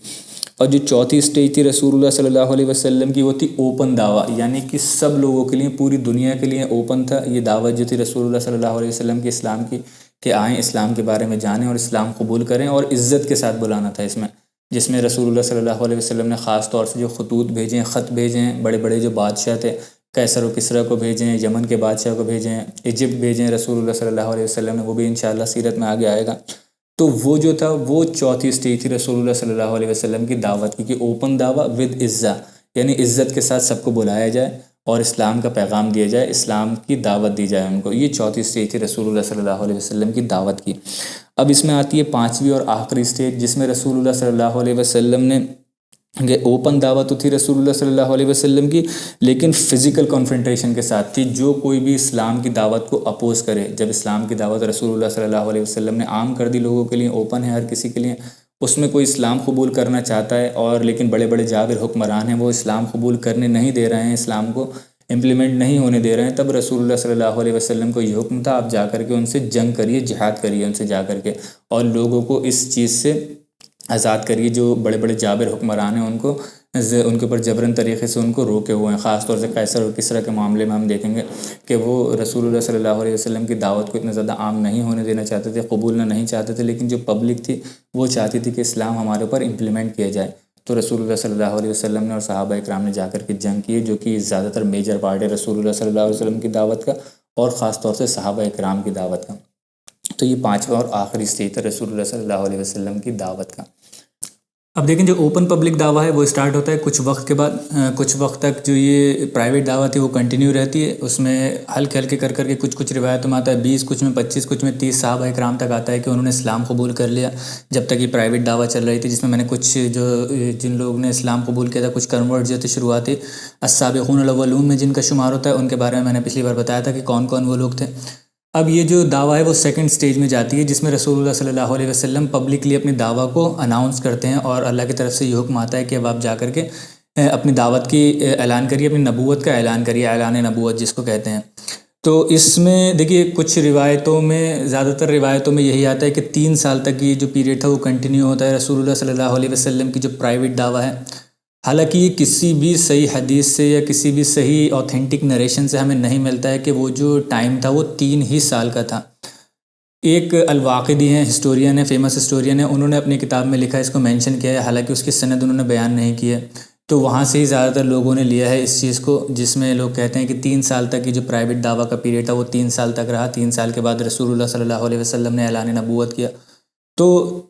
اور جو چوتھی سٹیج تھی رسول اللہ صلی اللہ علیہ وسلم کی، وہ تھی اوپن دعویٰ، یعنی کہ سب لوگوں کے لیے، پوری دنیا کے لیے اوپن تھا یہ دعوت جو تھی رسول اللہ صلی اللہ علیہ وسلم کی اسلام کی، کہ آئیں اسلام کے بارے میں جانیں اور اسلام قبول کریں، اور عزت کے ساتھ بلانا تھا اس میں، جس میں رسول اللہ صلی اللہ علیہ وسلم نے خاص طور سے جو خطوط بھیجیں، خط بھیجیں، بڑے بڑے جو بادشاہ تھے، قیصر و کسریٰ کو بھیجیں، یمن کے بادشاہ کو بھیجیں، ایجپٹ بھیجیں رسول اللہ صلی اللہ علیہ وسلم نے، وہ بھی انشاءاللہ سیرت میں آگے آئے گا۔ تو وہ جو تھا وہ چوتھی سٹیج تھی رسول اللہ صلی اللہ علیہ وسلم کی دعوت کی، کہ اوپن دعویٰ ود عزت، یعنی عزت کے ساتھ سب کو بلایا جائے اور اسلام کا پیغام دیا جائے، اسلام کی دعوت دی جائے ان کو۔ یہ چوتھی سٹیج تھی رسول اللہ صلی اللہ علیہ وسلم کی دعوت کی۔ اب اس میں آتی ہے پانچویں اور آخری سٹیج، جس میں رسول اللہ صلی اللہ علیہ وسلم نے، کہ اوپن دعوت تو تھی رسول اللہ صلی اللہ علیہ وسلم کی، لیکن فزیکل کنفرنٹیشن کے ساتھ تھی۔ جو کوئی بھی اسلام کی دعوت کو اپوز کرے، جب اسلام کی دعوت رسول اللہ صلی اللہ علیہ وسلم نے عام کر دی، لوگوں کے لیے اوپن ہے ہر کسی کے لیے، اس میں کوئی اسلام قبول کرنا چاہتا ہے اور لیکن بڑے بڑے جابر حکمران ہیں وہ اسلام قبول کرنے نہیں دے رہے ہیں، اسلام کو امپلیمنٹ نہیں ہونے دے رہے ہیں، تب رسول اللہ صلی اللہ علیہ وسلم کو یہ حکم تھا، آپ جا کر کے ان سے جنگ کریے، جہاد کریے ان سے جا کر کے، اور لوگوں کو اس چیز سے آزاد کریے۔ جو بڑے بڑے جابر حکمران ہیں ان کو، ان کے اوپر جبراً طریقے سے ان کو روکے ہوئے ہیں۔ خاص طور سے قیصر اور کسریٰ کے معاملے میں ہم دیکھیں گے کہ وہ رسول اللہ صلی اللہ علیہ وسلم کی دعوت کو اتنا زیادہ عام نہیں ہونے دینا چاہتے تھے، قبولنا نہیں چاہتے تھے، لیکن جو پبلک تھی وہ چاہتی تھی کہ اسلام ہمارے اوپر امپلیمنٹ کیا جائے۔ تو رسول اللہ صلی اللہ علیہ وسلم نے اور صحابہ اکرام نے جا کر کے جنگ کی، جو کہ زیادہ تر میجر پارٹ ہے رسول اللہ صلی اللہ علیہ وسلم کی دعوت کا، اور خاص طور سے صحابہ اکرام کی دعوت کا۔ تو یہ پانچواں اور آخری سٹیج تھا رسول اللہ صلی اللہ علیہ وسلم کی دعوت کا۔ اب دیکھیں جو اوپن پبلک دعویٰ ہے وہ اسٹارٹ ہوتا ہے کچھ وقت کے بعد، کچھ وقت تک جو یہ پرائیویٹ دعوت ہے وہ کنٹینیو رہتی ہے، اس میں ہلکے ہلکے کر کر کے کچھ روایتوں میں آتا ہے 20، کچھ میں 25، کچھ میں 30 صحابہ اکرام تک آتا ہے کہ انہوں نے اسلام قبول کر لیا جب تک یہ پرائیویٹ دعوت چل رہی تھی، جس میں نے کچھ جو جن لوگوں نے اسلام قبول کیا تھا، کچھ کنورٹ جو تھے شروعاتی السابقون الاولون میں جن کا شمار ہوتا ہے، ان کے بارے میں نے پچھلی بار بتایا تھا کہ کون کون وہ لوگ تھے۔ اب یہ جو دعویٰ ہے وہ سیکنڈ سٹیج میں جاتی ہے، جس میں رسول اللہ صلی اللہ علیہ وسلم پبلکلی اپنی دعویٰ کو اناؤنس کرتے ہیں، اور اللہ کی طرف سے یہ حکم آتا ہے کہ اب آپ جا کر کے اپنی دعوت کی اعلان کریے، اپنی نبوت کا اعلان کریے، اعلان نبوت جس کو کہتے ہیں۔ تو اس میں دیکھیے کچھ روایتوں میں، زیادہ تر روایتوں میں یہی آتا ہے کہ 3 سال تک یہ جو پیریڈ تھا وہ کنٹینیو ہوتا ہے رسول اللہ صلی اللہ علیہ وسلم کی جو پرائیویٹ دعویٰ ہے۔ حالانکہ یہ کسی بھی صحیح حدیث سے یا کسی بھی صحیح اوتھینٹک نریشن سے ہمیں نہیں ملتا ہے کہ وہ جو ٹائم تھا وہ 3 ہی سال کا تھا۔ ایک الواقدی ہیں، ہسٹورین ہے، فیمس ہسٹورین ہے، انہوں نے اپنی کتاب میں لکھا ہے، اس کو مینشن کیا ہے، حالانکہ اس کی سند انہوں نے بیان نہیں کی ہے، تو وہاں سے ہی زیادہ تر لوگوں نے لیا ہے اس چیز کو، جس میں لوگ کہتے ہیں کہ 3 سال تک یہ جو پرائیویٹ دعویٰ کا پیریڈ تھا وہ 3 سال تک رہا، 3 سال کے بعد رسول اللہ صلی اللہ علیہ وسلم نے اعلان نبوت کیا۔ تو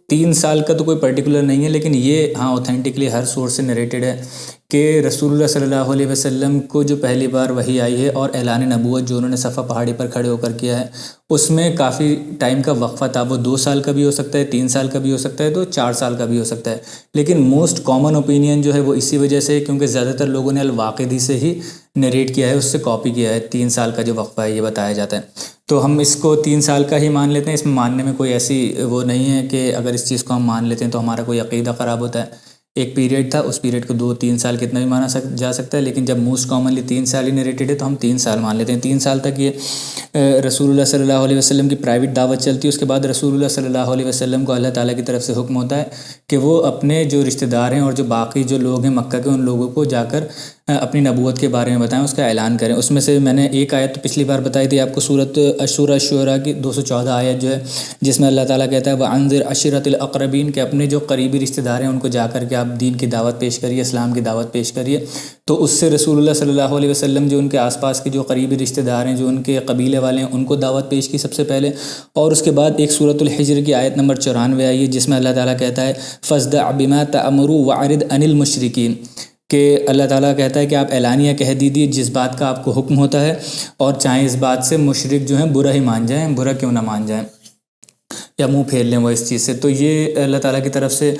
3 سال کا تو کوئی پرٹیکولر نہیں ہے، لیکن یہ ہاں اوتھینٹکلی ہر سورس سے نریٹڈ ہے کہ رسول اللہ صلی اللہ علیہ وسلم کو جو پہلی بار وحی آئی ہے اور اعلان نبوت جو انہوں نے صفا پہاڑی پر کھڑے ہو کر کیا ہے، اس میں کافی ٹائم کا وقفہ تھا، وہ 2 سال کا بھی ہو سکتا ہے، 3 سال کا بھی ہو سکتا ہے، تو 4 سال کا بھی ہو سکتا ہے، لیکن موسٹ کامن اوپینین جو ہے وہ اسی وجہ سے، کیونکہ زیادہ تر لوگوں نے الواقدی سے ہی نریٹ کیا ہے، اس سے کاپی کیا ہے، 3 سال کا جو وقفہ ہے یہ بتایا جاتا ہے۔ تو ہم اس کو 3 سال کا ہی مان لیتے ہیں، اس میں ماننے میں کوئی ایسی وہ نہیں ہے کہ اگر اس چیز کو ہم مان لیتے ہیں تو ہمارا کوئی عقیدہ خراب ہوتا ہے۔ ایک پیریڈ تھا، اس پیریڈ کو 2-3 سال کتنا بھی مانا جا سکتا ہے، لیکن جب موسٹ کامنلی 3 سال ہی نریٹڈ ہے تو ہم 3 سال مان لیتے ہیں۔ 3 سال تک یہ رسول اللہ صلی اللہ علیہ وسلم کی پرائیویٹ دعوت چلتی ہے، اس کے بعد رسول اللہ صلی اللہ علیہ وسلم کو اللہ تعالیٰ کی طرف سے حکم ہوتا ہے کہ وہ اپنے جو رشتہ دار ہیں اور جو باقی جو لوگ ہیں مکہ کے، ان لوگوں کو جا کر اپنی نبوت کے بارے میں بتائیں، اس کا اعلان کریں۔ اس میں سے میں نے ایک آیت تو پچھلی بار بتائی تھی آپ کو، سورۃ الشورى کی 214 آیت جو ہے، جس میں اللہ تعالیٰ کہتا ہے وَأَنذِرْ عَشِيرَتَ الْأَقْرَبِينَ، کہ اپنے جو قریبی رشتہ دار ہیں ان کو جا کر کے آپ دین کی دعوت پیش کریے، اسلام کی دعوت پیش کریے۔ تو اس سے رسول اللہ صلی اللہ علیہ وسلم جو ان کے آس پاس کے جو قریبی رشتہ دار ہیں، جو ان کے قبیلے والے ہیں، ان کو دعوت پیش کی سب سے پہلے، اور اس کے بعد ایک سورۃ الحجر کی آیت نمبر 94 آئی ہے، جس میں اللہ تعالیٰ کہتا ہے فَاصْدَعْ بِمَا تَأْمُرُ وَأَعْرِضْ عَنِ الْمُشْرِكِينَ، کہ اللہ تعالیٰ کہتا ہے کہ آپ اعلانیہ کہہ دیجیے جس بات کا آپ کو حکم ہوتا ہے، اور چاہے اس بات سے مشرک جو ہیں برا ہی مان جائیں، برا کیوں نہ مان جائیں یا منہ پھیر لیں وہ اس چیز سے۔ تو یہ اللہ تعالیٰ کی طرف سے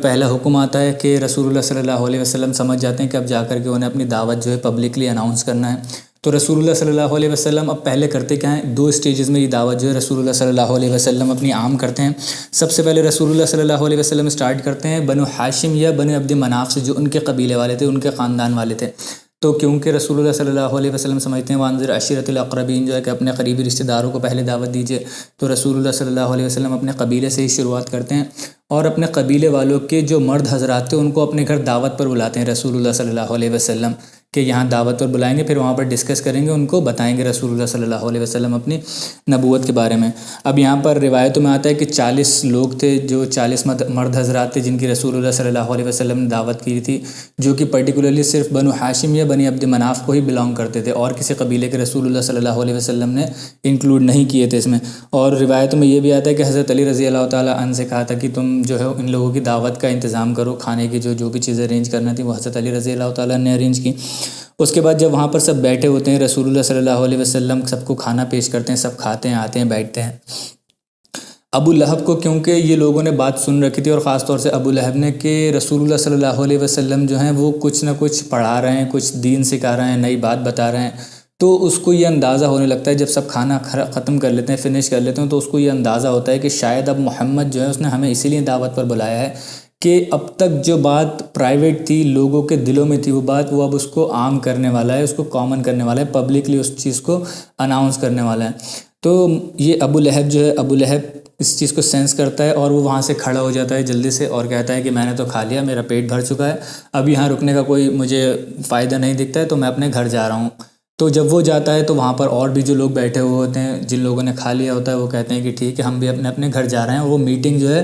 پہلا حکم آتا ہے کہ رسول اللہ صلی اللہ علیہ وسلم سمجھ جاتے ہیں کہ اب جا کر کے انہیں اپنی دعوت جو ہے پبلکلی اناؤنس کرنا ہے۔ تو رسول اللہ صلی اللہ علیہ وسلم اب پہلے کرتے کیا ہیں، 2 اسٹیجز میں یہ دعوت جو ہے رسول اللہ صلی اللہ علیہ وسلم اپنی عام کرتے ہیں۔ سب سے پہلے رسول اللہ صلی اللہ علیہ وسلم اسٹارٹ کرتے ہیں بنو ہاشم یا بنو عبد مناف سے، جو ان کے قبیلے والے تھے، ان کے خاندان والے تھے۔ تو کیونکہ رسول اللہ صلی اللہ علیہ وسلم سمجھتے ہیں وانذر عشیرۃ الاقربین، جو ہے کہ اپنے قریبی رشتہ داروں کو پہلے دعوت دیجیے، تو رسول اللہ صلی اللہ علیہ وسلم اپنے قبیلے سے ہی شروعات کرتے ہیں، اور اپنے قبیلے والوں کے جو مرد حضرات تھے ان کو اپنے گھر دعوت پر بلاتے ہیں رسول اللہ صلی اللہ علیہ وسلم، کہ یہاں دعوت پر بلائیں گے، پھر وہاں پر ڈسکس کریں گے، ان کو بتائیں گے رسول اللہ صلی اللہ علیہ وسلم اپنی نبوت کے بارے میں۔ اب یہاں پر روایتوں میں آتا ہے کہ 40 لوگ تھے، جو 40 مرد حضرات تھے جن کی رسول اللہ صلی اللہ علیہ وسلم نے دعوت کی تھی، جو کہ پرٹیکولرلی صرف بنو ہاشم یا بنی عبد مناف کو ہی بلانگ کرتے تھے، اور کسی قبیلے کے رسول اللہ صلی اللہ علیہ وسلم نے انکلوڈ نہیں کیے تھے اس میں۔ اور روایتوں میں یہ بھی آتا ہے کہ حضرت علی رضی اللہ تعالیٰ عنہ سے کہا تھا کہ تم جو ہے ان لوگوں کی دعوت کا انتظام کرو، کھانے کی جو بھی چیزیں ارینج کرنا تھی وہ حضرت علی رضی اللہ تعالیٰ نے ارینج کی۔ اس کے بعد جب وہاں پر سب بیٹھے ہوتے ہیں، رسول اللہ صلی اللہ علیہ وسلم سب کو کھانا پیش کرتے ہیں، سب کھاتے ہیں، آتے ہیں، بیٹھتے ہیں۔ ابو لہب کو کیونکہ یہ لوگوں نے بات سن رکھی تھی، اور خاص طور سے ابو لہب نے، کہ رسول اللہ صلی اللہ علیہ وسلم جو ہیں وہ کچھ نہ کچھ پڑھا رہے ہیں، کچھ دین سکھا رہے ہیں، نئی بات بتا رہے ہیں، تو اس کو یہ اندازہ ہونے لگتا ہے، جب سب کھانا ختم کر لیتے ہیں، فنش کر لیتے ہیں، تو اس کو یہ اندازہ ہوتا ہے کہ شاید اب محمد جو ہے اس نے ہمیں اسی لیے دعوت پر بلایا ہے کہ اب تک جو بات پرائیویٹ تھی، لوگوں کے دلوں میں تھی وہ بات، وہ اب اس کو عام کرنے والا ہے، اس کو کامن کرنے والا ہے، پبلکلی اس چیز کو اناؤنس کرنے والا ہے۔ تو یہ ابو لہب جو ہے، ابو لہب اس چیز کو سینس کرتا ہے، اور وہ وہاں سے کھڑا ہو جاتا ہے جلدی سے، اور کہتا ہے کہ میں نے تو کھا لیا، میرا پیٹ بھر چکا ہے، اب یہاں رکنے کا کوئی مجھے فائدہ نہیں دکھتا ہے، تو میں اپنے گھر جا رہا ہوں۔ تو جب وہ جاتا ہے تو وہاں پر اور بھی جو لوگ بیٹھے ہوئے ہوتے ہیں، جن لوگوں نے کھا لیا ہوتا ہے، وہ کہتے ہیں کہ ٹھیک ہے، ہم بھی اپنے اپنے گھر جا رہے ہیں، اور وہ میٹنگ جو ہے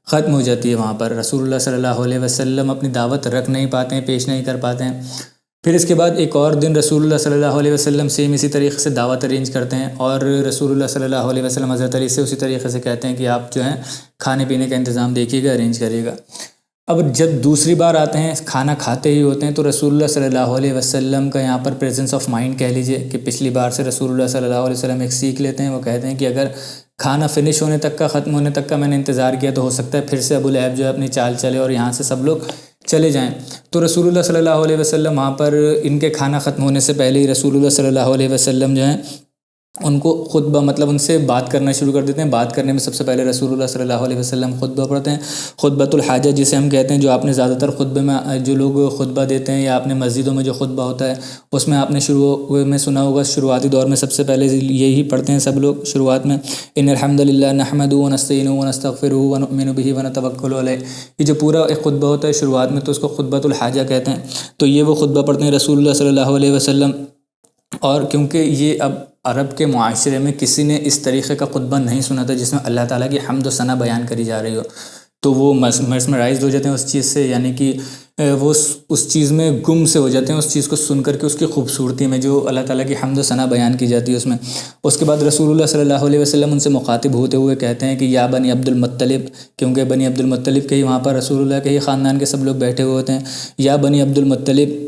ختم ہو جاتی ہے وہاں پر۔ رسول اللہ صلی اللہ علیہ وسلم اپنی دعوت رکھ نہیں پاتے ہیں، پیش نہیں کر پاتے ہیں۔ پھر اس کے بعد ایک اور دن رسول اللہ صلی اللہ علیہ وسلم سیم اسی طریقے سے دعوت ارینج کرتے ہیں، اور رسول اللہ صلی اللہ علیہ وسلم حضرت علی سے اسی طریقے سے کہتے ہیں کہ آپ جو ہیں کھانے پینے کا انتظام دیکھیے گا، ارینج کریے گا۔ اب جب دوسری بار آتے ہیں، کھانا کھاتے ہی ہوتے ہیں، تو رسول اللہ صلی اللہ علیہ وسلم کا یہاں پر پریزنس آف مائنڈ کہہ لیجئے، کہ پچھلی بار سے رسول اللہ صلی اللہ علیہ وسلم ایک سیکھ لیتے ہیں۔ وہ کہتے ہیں کہ اگر کھانا فنش ہونے تک کا، ختم ہونے تک کا میں نے انتظار کیا، تو ہو سکتا ہے پھر سے ابو لہب جو ہے اپنی چال چلے اور یہاں سے سب لوگ چلے جائیں۔ تو رسول اللہ صلی اللہ علیہ وسلم وہاں پر ان کے کھانا ختم ہونے سے پہلے ہی رسول اللہ صلی اللہ علیہ وسلم جو ہیں ان کو خطبہ، مطلب ان سے بات کرنا شروع کر دیتے ہیں۔ بات کرنے میں سب سے پہلے رسول اللہ صلی اللہ علیہ وسلم خطبہ پڑھتے ہیں، خطبۃ الحاجہ جسے ہم کہتے ہیں، جو آپ نے زیادہ تر خطبے میں جو لوگ خطبہ دیتے ہیں، یا اپنے مسجدوں میں جو خطبہ ہوتا ہے اس میں آپ نے شروع میں سنا ہوگا، شروعاتی دور میں سب سے پہلے یہی پڑھتے ہیں سب لوگ شروعات میں، ان الحمد للہ نحمدہ ونستعینہ ونستغفرہ ونؤمن بہ ونتوکل علیہ۔ یہ جو پورا ایک خطبہ ہوتا ہے شروعات میں، تو اس کو خطبۃ الحاجہ کہتے ہیں۔ تو یہ وہ خطبہ پڑھتے ہیں رسول اللہ صلی اللہ علیہ وسلم، اور کیونکہ یہ اب عرب کے معاشرے میں کسی نے اس طریقے کا خطبہ نہیں سنا تھا جس میں اللہ تعالیٰ کی حمد و ثنا بیان کری جا رہی ہو، تو وہ مسمرائزڈ ہو جاتے ہیں اس چیز سے، یعنی کہ وہ اس چیز میں گم سے ہو جاتے ہیں، اس چیز کو سن کر کے، اس کی خوبصورتی میں جو اللہ تعالیٰ کی حمد و ثنا بیان کی جاتی ہے اس میں۔ اس کے بعد رسول اللہ صلی اللہ علیہ وسلم ان سے مخاطب ہوتے ہوئے کہتے ہیں کہ یا بنی عبد المطلب، کیونکہ بنی عبد المطلب کے ہی وہاں پر رسول اللہ کے ہی خاندان کے سب لوگ بیٹھے ہوئے ہوتے ہیں، یا بنی عبد المطلب،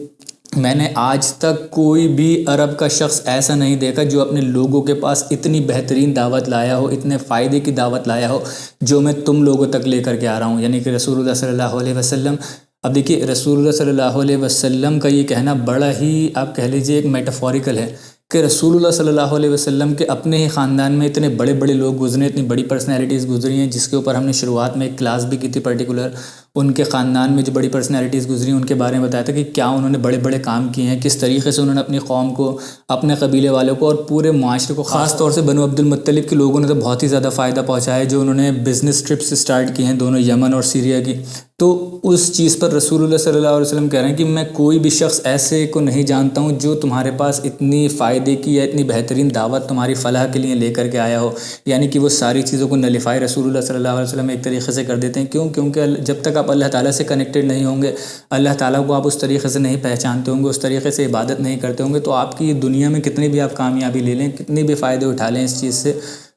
میں نے آج تک کوئی بھی عرب کا شخص ایسا نہیں دیکھا جو اپنے لوگوں کے پاس اتنی بہترین دعوت لایا ہو، اتنے فائدے کی دعوت لایا ہو جو میں تم لوگوں تک لے کر کے آ رہا ہوں، یعنی کہ رسول اللہ صلی اللہ علیہ وسلم۔ اب دیکھیے رسول اللہ صلی اللہ علیہ وسلم کا یہ کہنا بڑا ہی، آپ کہہ لیجئے ایک میٹافوریکل ہے، کہ رسول اللہ صلی اللہ علیہ وسلم کے اپنے ہی خاندان میں اتنے بڑے بڑے لوگ گزرے، اتنی بڑی پرسنالٹیز گزری ہیں، جس کے اوپر ہم نے شروعات میں ایک کلاس بھی کی تھی پرٹیکولر، ان کے خاندان میں جو بڑی پرسنالٹیز گزری ہیں ان کے بارے میں بتایا تھا کہ کیا انہوں نے بڑے بڑے کام کیے ہیں، کس طریقے سے انہوں نے اپنی قوم کو، اپنے قبیلے والوں کو اور پورے معاشرے کو، خاص طور سے بنو عبد المطلب کے لوگوں نے تو بہت ہی زیادہ فائدہ پہنچایا ہے، جو انہوں نے بزنس ٹرپس اسٹارٹ کی ہیں دونوں یمن اور سیریا کی۔ تو اس چیز پر رسول اللہ صلی اللہ علیہ وسلم کہہ رہے ہیں کہ میں کوئی بھی شخص ایسے کو نہیں جانتا ہوں جو تمہارے پاس اتنی فائدے کی یا اتنی بہترین دعوت تمہاری فلاح کے لیے لے کر کے آیا ہو، یعنی کہ وہ ساری چیزوں کو نلیفائی رسول اللہ صلی اللہ علیہ وسلم ایک طریقے سے کر دیتے ہیں۔ کیونکہ جب تک آپ اللہ تعالیٰ سے کنیکٹڈ نہیں ہوں گے، اللہ تعالیٰ کو آپ اس طریقے سے نہیں پہچانتے ہوں گے، اس طریقے سے عبادت نہیں کرتے ہوں گے، تو آپ کی دنیا میں کتنی بھی آپ کامیابی لے لیں، کتنے بھی فائدے اٹھا لیں اس چیز سے،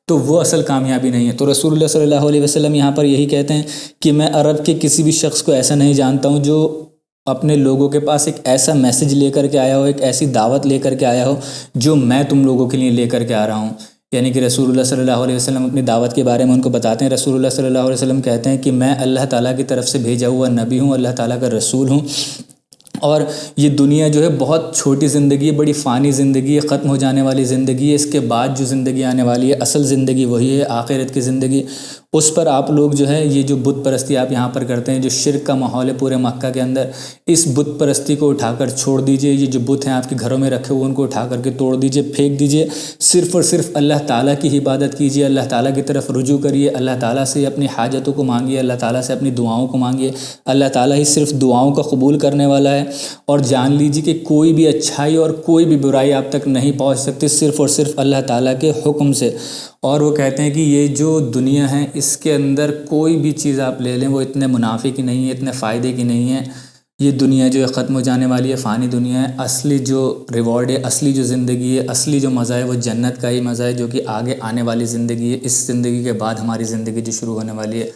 تو وہ اصل کامیابی نہیں ہے۔ تو رسول اللہ صلی اللہ علیہ وسلم یہاں پر یہی کہتے ہیں کہ میں عرب کے کسی بھی شخص کو ایسا نہیں جانتا ہوں جو اپنے لوگوں کے پاس ایک ایسا میسج لے کر کے آیا ہو، ایک ایسی دعوت لے کر کے آیا ہو جو میں تم لوگوں کے لیے لے کر کے آ رہا ہوں۔ یعنی کہ رسول اللہ صلی اللہ علیہ وسلم اپنی دعوت کے بارے میں ان کو بتاتے ہیں۔ رسول اللہ صلی اللہ علیہ وسلم کہتے ہیں کہ میں اللہ تعالیٰ کی طرف سے بھیجا ہوا نبی ہوں، اللہ تعالیٰ کا رسول ہوں، اور یہ دنیا جو ہے بہت چھوٹی زندگی ہے، بڑی فانی زندگی ہے، ختم ہو جانے والی زندگی ہے۔ اس کے بعد جو زندگی آنے والی ہے، اصل زندگی وہی ہے، آخرت کی زندگی۔ اس پر آپ لوگ جو ہے یہ جو بت پرستی آپ یہاں پر کرتے ہیں، جو شرک کا ماحول ہے پورے مکہ کے اندر، اس بت پرستی کو اٹھا کر چھوڑ دیجئے۔ یہ جو بت ہیں آپ کے گھروں میں رکھے ہوئے ان کو اٹھا کر کے توڑ دیجئے، پھینک دیجئے۔ صرف اور صرف اللہ تعالیٰ کی عبادت کیجئے، اللہ تعالیٰ کی طرف رجوع کریے، اللہ تعالیٰ سے اپنی حاجتوں کو مانگیے، اللہ تعالیٰ سے اپنی دعاؤں کو مانگیے۔ اللہ تعالیٰ ہی صرف دعاؤں کا قبول کرنے والا ہے۔ اور جان لیجیے کہ کوئی بھی اچھائی اور کوئی بھی برائی آپ تک نہیں پہنچ سکتی، صرف اور صرف اللہ تعالیٰ کے حکم سے۔ اور وہ کہتے ہیں کہ یہ جو دنیا ہے اس کے اندر کوئی بھی چیز آپ لے لیں وہ اتنے منافع کی نہیں ہے، اتنے فائدے کی نہیں ہے۔ یہ دنیا جو ہے ختم ہو جانے والی ہے، فانی دنیا ہے۔ اصلی جو ریوارڈ ہے، اصلی جو زندگی ہے، اصلی جو مزہ ہے وہ جنت کا ہی مزہ ہے، جو کہ آگے آنے والی زندگی ہے۔ اس زندگی کے بعد ہماری زندگی جو شروع ہونے والی ہے،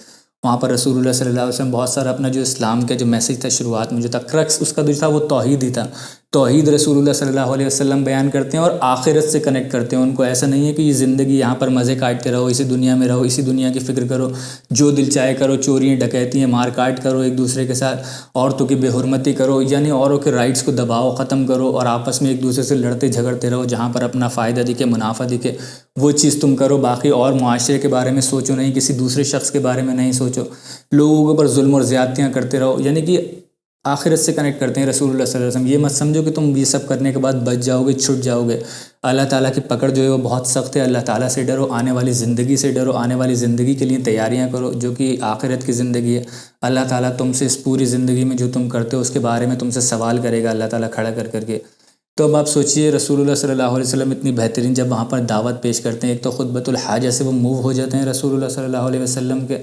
وہاں پر رسول اللہ صلی اللہ علیہ وسلم بہت سارا اپنا جو اسلام کا جو میسیج تھا شروعات میں جو تھا، کرکس اس کا جو تھا وہ توحید ہی تھا۔ توحید رسول اللہ صلی اللہ علیہ وسلم بیان کرتے ہیں اور آخرت سے کنیکٹ کرتے ہیں۔ ان کو ایسا نہیں ہے کہ یہ زندگی یہاں پر مزے کاٹتے رہو، اسی دنیا میں رہو، اسی دنیا کی فکر کرو، جو دل چاہے کرو، چوریاں ڈکیتیاں مار کاٹ کرو ایک دوسرے کے ساتھ، عورتوں کی بے حرمتی کرو، یعنی اوروں کے رائٹس کو دباؤ، ختم کرو، اور آپس میں ایک دوسرے سے لڑتے جھگڑتے رہو، جہاں پر اپنا فائدہ دکھے، منافع دکھے وہ چیز تم کرو۔ باقی اور معاشرے کے بارے میں سوچو نہیں، کسی دوسرے شخص کے بارے میں نہیں سوچو، لوگوں کے اوپر ظلم اور زیادتیاں کرتے رہو، یعنی کہ آخرت سے کنیکٹ کرتے ہیں رسول اللہ صلی اللہ علیہ وسلم۔ یہ مت سمجھو کہ تم یہ سب کرنے کے بعد بچ جاؤ گے، چھٹ جاؤ گے۔ اللہ تعالیٰ کی پکڑ جو ہے وہ بہت سخت ہے۔ اللہ تعالیٰ سے ڈرو، آنے والی زندگی سے ڈرو، آنے والی زندگی کے لیے تیاریاں کرو جو کہ آخرت کی زندگی ہے۔ اللہ تعالیٰ تم سے اس پوری زندگی میں جو تم کرتے ہو اس کے بارے میں تم سے سوال کرے گا اللہ تعالیٰ کھڑا کر کر کے۔ تو اب آپ سوچئے رسول اللہ صلی اللہ علیہ وسلم اتنی بہترین جب وہاں پر دعوت پیش کرتے ہیں، ایک تو خطبۃ الحاجہ سے وہ موو ہو جاتے ہیں رسول اللہ صلی اللہ علیہ وسلم کے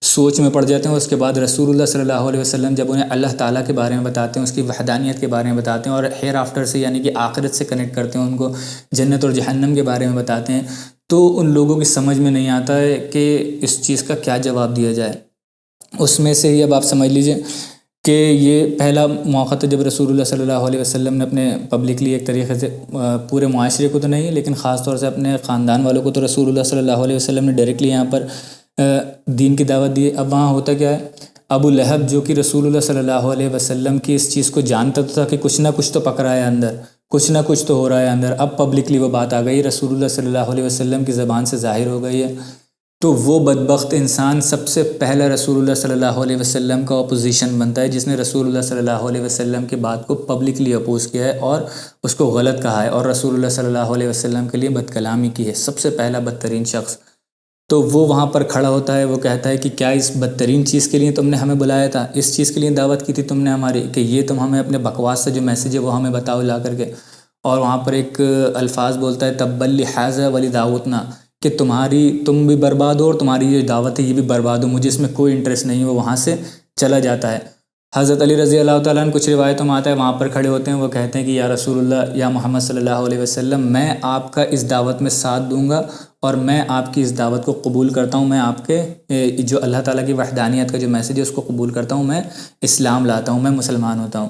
سوچ میں پڑ جاتے ہیں۔ اس کے بعد رسول اللہ صلی اللہ علیہ وسلم جب انہیں اللہ تعالیٰ کے بارے میں بتاتے ہیں، اس کی وحدانیت کے بارے میں بتاتے ہیں، اور ہیر آفٹر سے یعنی کہ آخرت سے کنیکٹ کرتے ہیں، ان کو جنت اور جہنم کے بارے میں بتاتے ہیں، تو ان لوگوں کی سمجھ میں نہیں آتا ہے کہ اس چیز کا کیا جواب دیا جائے۔ اس میں سے ہی اب آپ سمجھ لیجئے کہ یہ پہلا موقع تھا جب رسول اللہ صلی اللہ علیہ وسلم نے اپنے پبلکلی ایک طریقے سے پورے معاشرے کو تو نہیں لیکن خاص طور سے اپنے خاندان والوں کو تو رسول اللہ صلی اللہ علیہ وسلم نے ڈائریکٹلی یہاں پر دین کی دعوت دی۔ اب وہاں ہوتا کیا ہے، ابو لہب جو کہ رسول اللہ صلی اللہ علیہ وسلم کی اس چیز کو جانتا تھا کہ کچھ نہ کچھ تو پک رہا ہے اندر، کچھ نہ کچھ تو ہو رہا ہے اندر، اب پبلکلی وہ بات آ گئی، رسول اللہ صلی اللہ علیہ وسلم کی زبان سے ظاہر ہو گئی ہے، تو وہ بدبخت انسان سب سے پہلا رسول اللہ صلی اللہ علیہ وسلم کا اپوزیشن بنتا ہے، جس نے رسول اللہ صلی اللہ علیہ وسلم کی بات کو پبلکلی اپوز کیا ہے اور اس کو غلط کہا ہے، اور رسول اللہ صلی اللہ علیہ وسلم کے لیے بد کلامی کی ہے، سب سے پہلا بدترین شخص۔ تو وہ وہاں پر کھڑا ہوتا ہے، وہ کہتا ہے کہ کیا اس بدترین چیز کے لیے تم نے ہمیں بلایا تھا، اس چیز کے لیے دعوت کی تھی تم نے ہماری، کہ یہ تم ہمیں اپنے بکواس سے جو میسیج ہے وہ ہمیں بتاؤ لا کر کے۔ اور وہاں پر ایک الفاظ بولتا ہے تبا لہذا ولدعوتنا، کہ تم بھی برباد ہو اور تمہاری یہ دعوت ہے یہ بھی برباد ہو، مجھے اس میں کوئی انٹرسٹ نہیں، وہ وہاں سے چلا جاتا ہے۔ حضرت علی رضی اللہ تعالیٰ عنہ کچھ روایتوں میں آتا ہے وہاں پر کھڑے ہوتے ہیں، وہ کہتے ہیں کہ یا رسول اللہ، یا محمد صلی اللہ علیہ وسلم، میں آپ کا اس دعوت میں ساتھ دوں گا اور میں آپ کی اس دعوت کو قبول کرتا ہوں، میں آپ کے جو اللہ تعالیٰ کی وحدانیت کا جو میسیج ہے اس کو قبول کرتا ہوں، میں اسلام لاتا ہوں، میں مسلمان ہوتا ہوں۔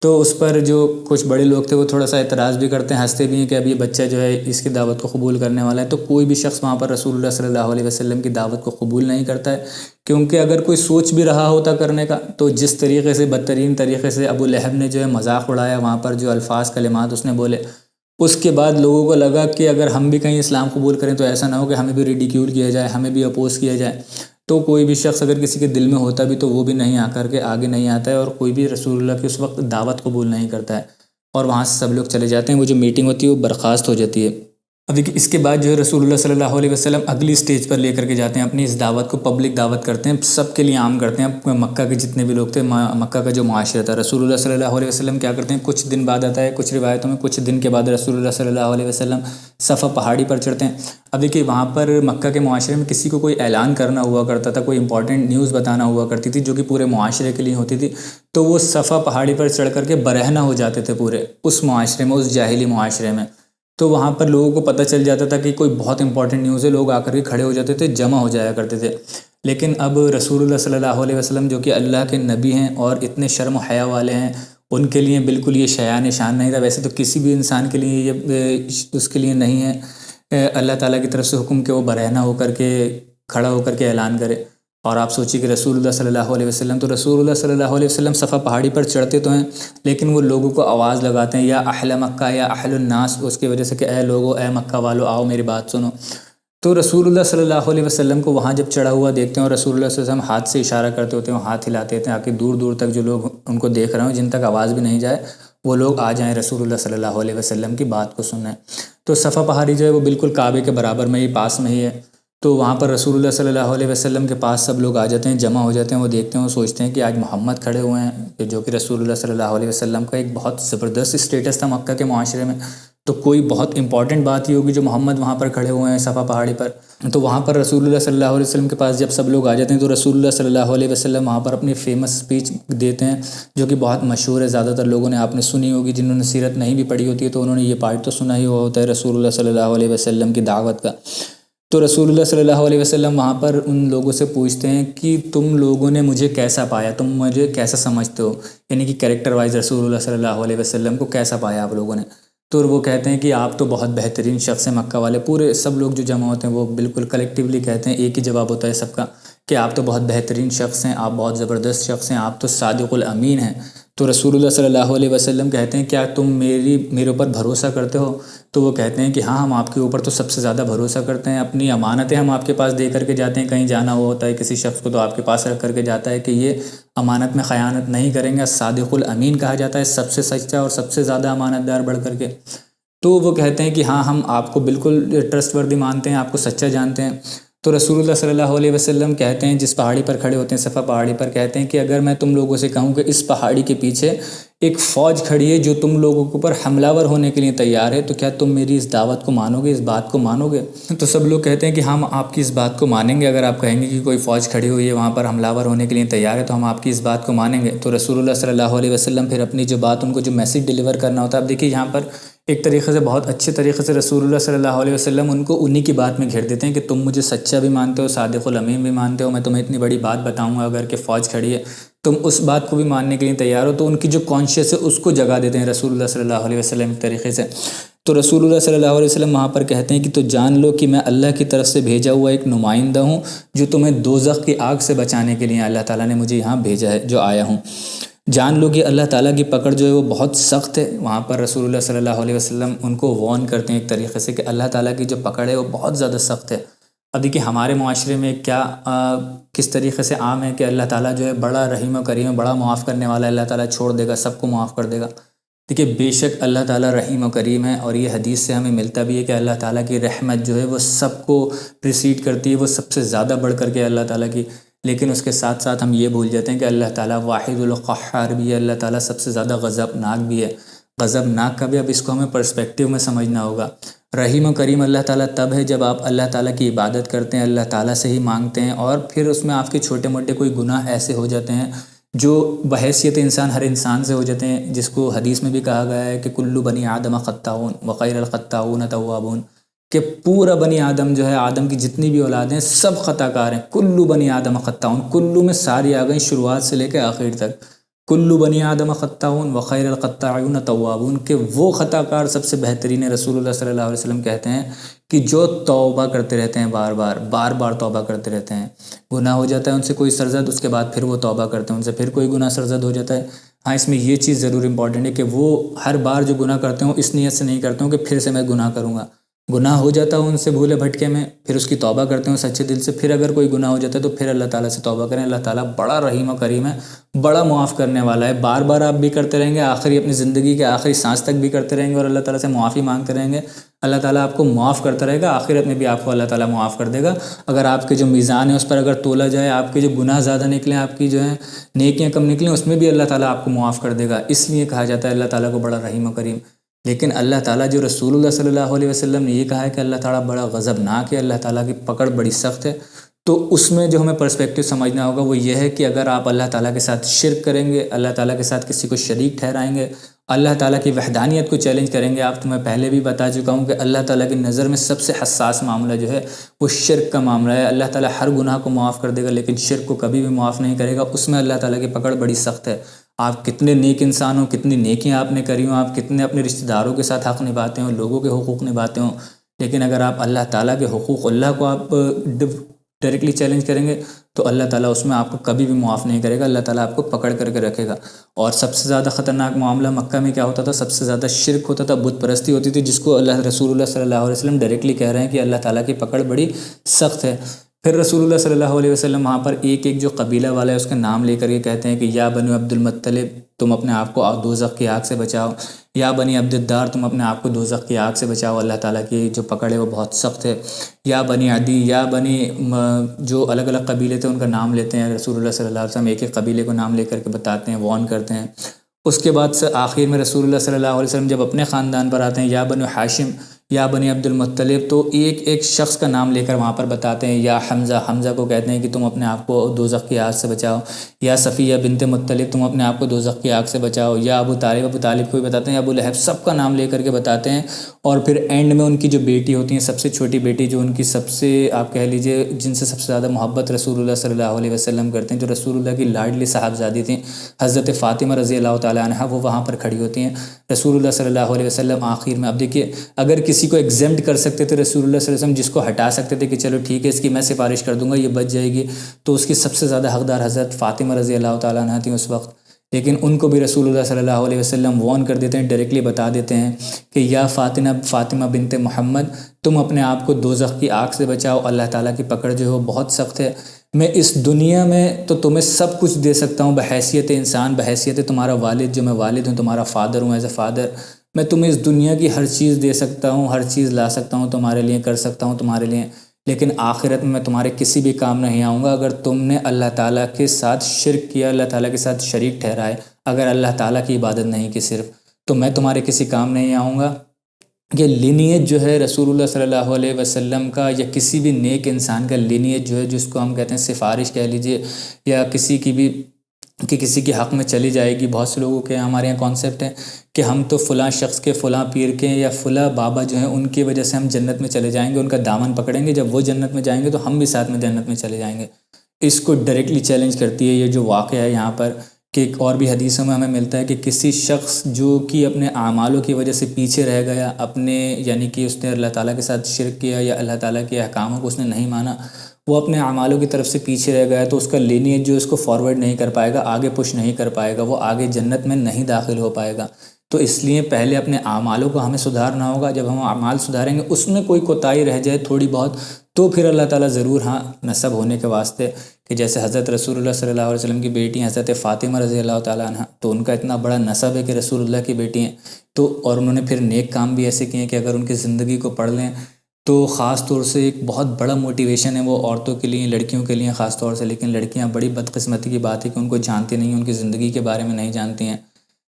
تو اس پر جو کچھ بڑے لوگ تھے وہ تھوڑا سا اعتراض بھی کرتے ہیں، ہنستے بھی ہیں کہ اب یہ بچہ جو ہے اس کی دعوت کو قبول کرنے والا ہے، تو کوئی بھی شخص وہاں پر رسول اللہ صلی اللہ علیہ وسلم کی دعوت کو قبول نہیں کرتا ہے، کیونکہ اگر کوئی سوچ بھی رہا ہوتا کرنے کا تو جس طریقے سے بدترین طریقے سے ابو لہب نے جو ہے مذاق اڑایا، وہاں پر جو الفاظ کلمات اس نے بولے، اس کے بعد لوگوں کو لگا کہ اگر ہم بھی کہیں اسلام قبول کریں تو ایسا نہ ہو کہ ہمیں بھی ریڈیکیول کیا جائے، ہمیں بھی اپوز کیا جائے، تو کوئی بھی شخص اگر کسی کے دل میں ہوتا بھی تو وہ بھی نہیں آ کر کے آگے نہیں آتا ہے، اور کوئی بھی رسول اللہ کی اس وقت دعوت قبول نہیں کرتا ہے، اور وہاں سے سب لوگ چلے جاتے ہیں، وہ جو میٹنگ ہوتی ہے وہ برخاست ہو جاتی ہے۔ اب دیکھیے اس کے بعد جو ہے رسول اللہ صلی اللہ علیہ وسلم اگلی سٹیج پر لے کر کے جاتے ہیں، اپنی اس دعوت کو پبلک دعوت کرتے ہیں، سب کے لیے عام کرتے ہیں، مکہ کے جتنے بھی لوگ تھے، مکہ کا جو معاشرہ تھا، رسول اللہ صلی اللہ علیہ وسلم کیا کرتے ہیں، کچھ دن بعد آتا ہے کچھ روایتوں میں، کچھ دن کے بعد رسول اللہ صلی اللہ علیہ وسلم صفا پہاڑی پر چڑھتے ہیں۔ اب دیکھیے وہاں پر مکہ کے معاشرے میں کسی کو کوئی اعلان کرنا ہوا کرتا تھا، کوئی امپورٹنٹ نیوز بتانا ہوا کرتی تھی جو کہ پورے معاشرے کے لیے ہوتی تھی، تو وہ صفا پہاڑی پر چڑھ کر کے برہنہ ہو جاتے تھے پورے اس معاشرے میں، اس جاہلی معاشرے میں، تو وہاں پر لوگوں کو پتہ چل جاتا تھا کہ کوئی بہت امپورٹنٹ نیوز ہے، لوگ آ کر کے کھڑے ہو جاتے تھے، جمع ہو جایا کرتے تھے۔ لیکن اب رسول اللہ صلی اللہ علیہ وسلم جو کہ اللہ کے نبی ہیں اور اتنے شرم و حیا والے ہیں، ان کے لیے بالکل یہ شایان شان نہیں تھا، ویسے تو کسی بھی انسان کے لیے یہ اس کے لیے نہیں ہے اللہ تعالیٰ کی طرف سے حکم کہ وہ برہنہ ہو کر کے کھڑا ہو کر کے اعلان کرے، اور آپ سوچیے کہ رسول اللہ صلی اللہ علیہ وسلم، تو رسول اللہ صلی اللہ علیہ وسلم صفا پہاڑی پر چڑھتے تو ہیں، لیکن وہ لوگوں کو آواز لگاتے ہیں یا اہل مکہ یا اہل الناس، اس کی وجہ سے کہ اے لوگو، اے مکہ والو، آؤ میری بات سنو۔ تو رسول اللہ صلی اللہ علیہ وسلم کو وہاں جب چڑھا ہوا دیکھتے ہیں اور رسول اللہ صلی اللہ علیہ وسلم ہاتھ سے اشارہ کرتے ہوتے ہیں، وہ ہاتھ ہلاتے ہیں تاکہ دور دور تک جو لوگ ان کو دیکھ رہے ہوں، جن تک آواز بھی نہیں جائے، وہ لوگ آ جائیں رسول اللہ صلی اللہ علیہ وسلم کی بات کو سنیں۔ تو صفا پہاڑی جو ہے وہ بالکل کعبے کے برابر میں ہی، پاس میں ہی ہے۔ تو وہاں پر رسول اللہ صلی اللہ علیہ وسلم کے پاس سب لوگ آ جاتے ہیں، جمع ہو جاتے ہیں، وہ دیکھتے ہیں، وہ سوچتے ہیں کہ آج محمد کھڑے ہوئے ہیں، جو کہ رسول اللہ صلی اللہ علیہ وسلم کا ایک بہت زبردست اسٹیٹس تھا مکہ کے معاشرے میں، تو کوئی بہت امپورٹنٹ بات یہ ہوگی جو محمد وہاں پر کھڑے ہوئے ہیں صفا پہاڑی پر۔ تو وہاں پر رسول اللہ صلی اللہ علیہ وسلم کے پاس جب سب لوگ آ جاتے ہیں تو رسول اللہ صلی اللہ علیہ وسلم وہاں پر اپنی فیمس اسپیچ دیتے ہیں، جو کہ بہت مشہور ہے، زیادہ تر لوگوں نے آپ نے سنی ہوگی، جنہوں نے سیرت نہیں بھی پڑھی ہوتی ہے تو انہوں نے یہ پارٹ تو سنا ہی ہوا ہوتا ہے رسول اللہ صلی اللہ علیہ وسلم کی دعوت کا۔ تو رسول اللہ صلی اللہ علیہ وسلم وہاں پر ان لوگوں سے پوچھتے ہیں کہ تم لوگوں نے مجھے کیسا پایا، تم مجھے کیسا سمجھتے ہو، یعنی کہ کریکٹر وائز رسول اللہ صلی اللہ علیہ وسلم کو کیسا پایا آپ لوگوں نے۔ تو وہ کہتے ہیں کہ آپ تو بہت بہترین شخص ہیں، مکہ والے پورے سب لوگ جو جمع ہوتے ہیں وہ بالکل کلیکٹیولی کہتے ہیں، ایک ہی جواب ہوتا ہے سب کا کہ آپ تو بہت بہترین شخص ہیں، آپ بہت زبردست شخص ہیں، آپ تو صادق الامین ہیں۔ تو رسول اللہ صلی اللہ علیہ وسلم کہتے ہیں کیا تم میرے اوپر بھروسہ کرتے ہو؟ تو وہ کہتے ہیں کہ ہاں، ہم آپ کے اوپر تو سب سے زیادہ بھروسہ کرتے ہیں، اپنی امانتیں ہم آپ کے پاس دے کر کے جاتے ہیں، کہیں جانا ہوا ہوتا ہے کسی شخص کو تو آپ کے پاس رکھ کر کے جاتا ہے کہ یہ امانت میں خیانت نہیں کریں گے، صادق الامین کہا جاتا ہے، سب سے سچا اور سب سے زیادہ امانت دار بڑھ کر کے۔ تو وہ کہتے ہیں کہ ہاں، ہم آپ کو بالکل ٹرسٹ وردی مانتے ہیں، آپ کو سچا جانتے ہیں۔ تو رسول اللہ صلی اللہ علیہ وسلم کہتے ہیں، جس پہاڑی پر کھڑے ہوتے ہیں صفا پہاڑی پر، کہتے ہیں کہ اگر میں تم لوگوں سے کہوں کہ اس پہاڑی کے پیچھے ایک فوج کھڑی ہے جو تم لوگوں کے اوپر حملہ ور ہونے کے لیے تیار ہے، تو کیا تم میری اس دعوت کو مانو گے، اس بات کو مانو گے؟ تو سب لوگ کہتے ہیں کہ ہم آپ کی اس بات کو مانیں گے، اگر آپ کہیں گے کہ کوئی فوج کھڑی ہوئی ہے وہاں پر حملہ ور ہونے کے لیے تیار ہے تو ہم آپ کی اس بات کو مانیں گے۔ تو رسول اللہ صلی اللہ علیہ وسلم پھر اپنی جو بات، ان کو جو میسیج ڈیلیور کرنا ہوتا ہے، اب دیکھیے یہاں پر ایک طریقے سے بہت اچھے طریقے سے رسول اللہ صلی اللہ علیہ وسلم ان کو انہی کی بات میں گھیر دیتے ہیں کہ تم مجھے سچا بھی مانتے ہو، صادق الامین بھی مانتے ہو، میں تمہیں اتنی بڑی بات بتاؤں گا اگر کہ فوج کھڑی ہے تم اس بات کو بھی ماننے کے لیے تیار ہو، تو ان کی جو کانشیس ہے اس کو جگا دیتے ہیں رسول اللہ صلی اللہ علیہ وسلم ایک طریقے سے۔ تو رسول اللہ صلی اللہ علیہ وسلم وہاں پر کہتے ہیں کہ تو جان لو کہ میں اللہ کی طرف سے بھیجا ہوا ایک نمائندہ ہوں، جو تمہیں دوزخ کی آگ سے بچانے کے لیے اللہ تعالیٰ نے مجھے یہاں بھیجا ہے، جو آیا ہوں۔ جان لو کہ اللہ تعالیٰ کی پکڑ جو ہے وہ بہت سخت ہے۔ وہاں پر رسول اللہ صلی اللہ علیہ وسلم ان کو وارن کرتے ہیں ایک طریقے سے کہ اللہ تعالیٰ کی جو پکڑ ہے وہ بہت زیادہ سخت ہے۔ اب دیکھیے ہمارے معاشرے میں کیا کس طریقے سے عام ہے کہ اللہ تعالیٰ جو ہے بڑا رحیم و کریم ہے، بڑا معاف کرنے والا ہے، اللہ تعالیٰ چھوڑ دے گا، سب کو معاف کر دے گا۔ دیکھیے بے شک اللہ تعالیٰ رحیم و کریم ہے، اور یہ حدیث سے ہمیں ملتا بھی ہے کہ اللہ تعالیٰ کی رحمت جو ہے وہ سب کو پریسیڈ کرتی ہے، وہ سب سے زیادہ بڑھ کر کے اللہ تعالیٰ کی۔ لیکن اس کے ساتھ ساتھ ہم یہ بھول جاتے ہیں کہ اللہ تعالیٰ واحد القہار بھی ہے، اللہ تعالیٰ سب سے زیادہ غضبناک بھی ہے۔ غضبناک کا بھی اب اس کو ہمیں پرسپیکٹیو میں سمجھنا ہوگا۔ رحیم و کریم اللہ تعالیٰ تب ہے جب آپ اللہ تعالیٰ کی عبادت کرتے ہیں، اللہ تعالیٰ سے ہی مانگتے ہیں، اور پھر اس میں آپ کے چھوٹے موٹے کوئی گناہ ایسے ہو جاتے ہیں جو بحیثیت انسان ہر انسان سے ہو جاتے ہیں، جس کو حدیث میں بھی کہا گیا ہے کہ کلو بنی آدم خطاؤن وخیر الخطاؤن توابون، کہ پورا بنی آدم جو ہے، آدم کی جتنی بھی اولادیں سب خطا کار ہیں۔ کلو بنی آدم خطاؤن، کلو میں ساری آ گئیں شروعات سے لے کے آخر تک، کلو بنی آدم خطاؤن وخیر الخطاؤن توابون، کہ وہ خطا کار سب سے بہترین ہے۔ رسول اللہ صلی اللہ علیہ وسلم کہتے ہیں کہ جو توبہ کرتے رہتے ہیں، بار بار توبہ کرتے رہتے ہیں، گناہ ہو جاتا ہے ان سے کوئی سرزد، اس کے بعد پھر وہ توبہ کرتے ہیں، ان سے پھر کوئی گناہ سرزد ہو جاتا ہے۔ ہاں، اس میں یہ چیز ضرور امپورٹنٹ ہے کہ وہ ہر بار جو گناہ کرتے ہوں اس نیت سے نہیں کرتے ہوں کہ پھر سے میں گناہ کروں گا۔ گناہ ہو جاتا ہوں ان سے بھولے بھٹکے میں، پھر اس کی توبہ کرتے ہوں سچے دل سے، پھر اگر کوئی گناہ ہو جاتا ہے تو پھر اللہ تعالیٰ سے توبہ کریں۔ اللہ تعالیٰ بڑا رحیم و کریم ہے، بڑا معاف کرنے والا ہے۔ بار بار آپ بھی کرتے رہیں گے، آخری اپنی زندگی کے آخری سانس تک بھی کرتے رہیں گے اور اللہ تعالیٰ سے معافی مانگتے رہیں گے، اللہ تعالیٰ آپ کو معاف کرتا رہے گا، آخرت میں بھی آپ کو اللہ تعالیٰ معاف کر دے گا۔ اگر آپ کے جو میزان ہے اس پر اگر تولا جائے، آپ کے جو گناہ زیادہ نکلیں، آپ کی جو ہے نیکیاں کم نکلیں، اس میں بھی اللہ تعالیٰ آپ کو معاف کر دے گا۔ اس لیے کہا جاتا ہے اللہ تعالیٰ کو بڑا رحیم و کریم۔ لیکن اللہ تعالیٰ جو رسول اللہ صلی اللہ علیہ وسلم نے یہ کہا ہے کہ اللہ تعالیٰ بڑا غضبناک ہے، اللہ تعالیٰ کی پکڑ بڑی سخت ہے، تو اس میں جو ہمیں پرسپیکٹیو سمجھنا ہوگا وہ یہ ہے کہ اگر آپ اللہ تعالیٰ کے ساتھ شرک کریں گے، اللہ تعالیٰ کے ساتھ کسی کو شریک ٹھہرائیں گے، اللہ تعالیٰ کی وحدانیت کو چیلنج کریں گے، آپ تو میں پہلے بھی بتا چکا ہوں کہ اللہ تعالیٰ کی نظر میں سب سے حساس معاملہ جو ہے وہ شرک کا معاملہ ہے۔ اللہ تعالیٰ ہر گناہ کو معاف کر دے گا لیکن شرک کو کبھی بھی معاف نہیں کرے گا، اس میں اللہ تعالیٰ کی پکڑ بڑی سخت ہے۔ آپ کتنے نیک انسان ہوں، کتنی نیکیاں آپ نے کری ہوں، آپ کتنے اپنے رشتہ داروں کے ساتھ حق نبھاتے ہوں، لوگوں کے حقوق نبھاتے ہوں، لیکن اگر آپ اللہ تعالیٰ کے حقوق، اللہ کو آپ ڈائریکٹلی چیلنج کریں گے تو اللہ تعالیٰ اس میں آپ کو کبھی بھی معاف نہیں کرے گا، اللہ تعالیٰ آپ کو پکڑ کر کے رکھے گا۔ اور سب سے زیادہ خطرناک معاملہ مکہ میں کیا ہوتا تھا؟ سب سے زیادہ شرک ہوتا تھا، بت پرستی ہوتی تھی، جس کو رسول اللہ صلی اللہ علیہ وسلم ڈائریکٹلی کہہ رہے ہیں کہ اللہ تعالیٰ کی پکڑ بڑی سخت ہے۔ پھر رسول اللہ صلی اللہ علیہ وسلم وہاں پر ایک ایک جو قبیلہ والا ہے اس کا نام لے کر کے کہتے ہیں کہ یا بنو عبد المطلب تم اپنے آپ کو دوزخ کی آگ سے بچاؤ، یا بنی عبد الدار تم اپنے آپ کو دوزخ کی آگ سے بچاؤ، اللہ تعالیٰ کی جو پکڑ ہے وہ بہت سخت ہے، یا بنی عدی، یا بنی جو الگ الگ قبیلے تھے ان کا نام لیتے ہیں رسول اللہ صلی اللہ علیہ وسلم، ایک ایک قبیلے کو نام لے کر کے بتاتے ہیں، وارن کرتے ہیں۔ اس کے بعد سے آخر میں رسول اللہ صلی اللہ علیہ وسلم جب اپنے خاندان پر آتے ہیں، یا بنو ہاشم، یا بنی عبد المطلب، تو ایک ایک شخص کا نام لے کر وہاں پر بتاتے ہیں، یا حمزہ کو کہتے ہیں کہ تم اپنے آپ کو دوزخ کی آگ سے بچاؤ، یا صفیہ بنت مطلب تم اپنے آپ کو دوزخ کی آگ سے بچاؤ، یا ابو طالب کو بھی بتاتے ہیں، ابو لہب، سب کا نام لے کر کے بتاتے ہیں۔ اور پھر اینڈ میں ان کی جو بیٹی ہوتی ہیں، سب سے چھوٹی بیٹی، جو ان کی سب سے آپ کہہ لیجئے جن سے سب سے زیادہ محبت رسول اللہ صلی اللہ علیہ وسلم کرتے ہیں، جو رسول اللہ کی لاڈلی صاحبزادی تھیں، حضرت فاطمہ رضی اللہ تعالیٰ عنہا، وہ وہاں پر کھڑی ہوتی ہیں۔ رسول اللہ صلی اللہ علیہ وسلم آخر میں، اب دیکھیے، اگر کسی کو ایگزمپٹ کر سکتے تھے رسول اللہ صلی اللہ علیہ وسلم، جس کو ہٹا سکتے تھے کہ چلو ٹھیک ہے اس کی میں سفارش کر دوں گا یہ بچ جائے گی، تو اس کی سب سے زیادہ حقدار حضرت فاطمہ رضی اللہ تعالیٰ عنہ تھیں اس وقت۔ لیکن ان کو بھی رسول اللہ صلی اللہ علیہ وسلم وارن کر دیتے ہیں، ڈائریکٹلی بتا دیتے ہیں کہ یا فاطمہ بنت محمد تم اپنے آپ کو دوزخ کی آگ سے بچاؤ، اللہ تعالیٰ کی پکڑ جو ہے وہ بہت سخت ہے۔ میں اس دنیا میں تو تمہیں سب کچھ دے سکتا ہوں بحیثیت انسان، بحیثیت تمہارا والد، جو میں والد ہوں، تمہارا فادر ہوں، ایز اے فادر، میں تمہیں اس دنیا کی ہر چیز دے سکتا ہوں، ہر چیز لا سکتا ہوں تمہارے لیے، کر سکتا ہوں تمہارے لیے، لیکن آخرت میں تمہارے کسی بھی کام نہیں آؤں گا اگر تم نے اللہ تعالیٰ کے ساتھ شرک کیا، اللہ تعالیٰ کے ساتھ شریک ٹھہرائے، اگر اللہ تعالیٰ کی عبادت نہیں کی صرف، تو میں تمہارے کسی کام نہیں آؤں گا۔ یہ لینیج جو ہے رسول اللہ صلی اللہ علیہ وسلم کا، یا کسی بھی نیک انسان کا لینیج جو ہے، جس کو ہم کہتے ہیں سفارش کہہ لیجئے، یا کسی کی بھی کہ کسی کے حق میں چلی جائے گی۔ بہت سے لوگوں کے ہمارے یہاں کانسیپٹ ہے کہ ہم تو فلاں شخص کے، فلاں پیر کے، یا فلاں بابا جو ہیں ان کی وجہ سے ہم جنت میں چلے جائیں گے، ان کا دامن پکڑیں گے، جب وہ جنت میں جائیں گے تو ہم بھی ساتھ میں جنت میں چلے جائیں گے۔ اس کو ڈائریکٹلی چیلنج کرتی ہے یہ جو واقعہ ہے یہاں پر، کہ اور بھی حدیثوں میں ہمیں ملتا ہے کہ کسی شخص جو کہ اپنے اعمالوں کی وجہ سے پیچھے رہ گیا، اپنے یعنی کہ اس نے اللہ تعالیٰ کے ساتھ شرک کیا یا اللہ تعالیٰ کے احکاموں کو اس نے نہیں مانا، وہ اپنے اعمالوں کی طرف سے پیچھے رہ گیا، تو اس کا لینیج جو اس کو فارورڈ نہیں کر پائے گا، آگے پش نہیں کر پائے گا، وہ آگے جنت میں نہیں داخل ہو پائے گا۔ تو اس لیے پہلے اپنے اعمالوں کو ہمیں سدھارنا ہوگا۔ جب ہم اعمال سدھاریں گے، اس میں کوئی کوتاہی رہ جائے تھوڑی بہت، تو پھر اللہ تعالیٰ ضرور، ہاں نسب ہونے کے واسطے، کہ جیسے حضرت رسول اللہ صلی اللہ علیہ وسلم کی بیٹی حضرت فاطمہ رضی اللہ تعالیٰ عنہ، تو ان کا اتنا بڑا نسب ہے کہ رسول اللہ کی بیٹی ہیں، تو اور انہوں نے پھر نیک کام بھی ایسے کیے ہیں کہ اگر ان کی زندگی کو پڑھ لیں تو خاص طور سے ایک بہت بڑا موٹیویشن ہے وہ عورتوں کے لیے، لڑکیوں کے لیے خاص طور سے۔ لیکن لڑکیاں، بڑی بدقسمتی کی بات ہے کہ ان کو جانتی نہیں ہیں، ان کی زندگی کے بارے میں نہیں جانتی ہیں،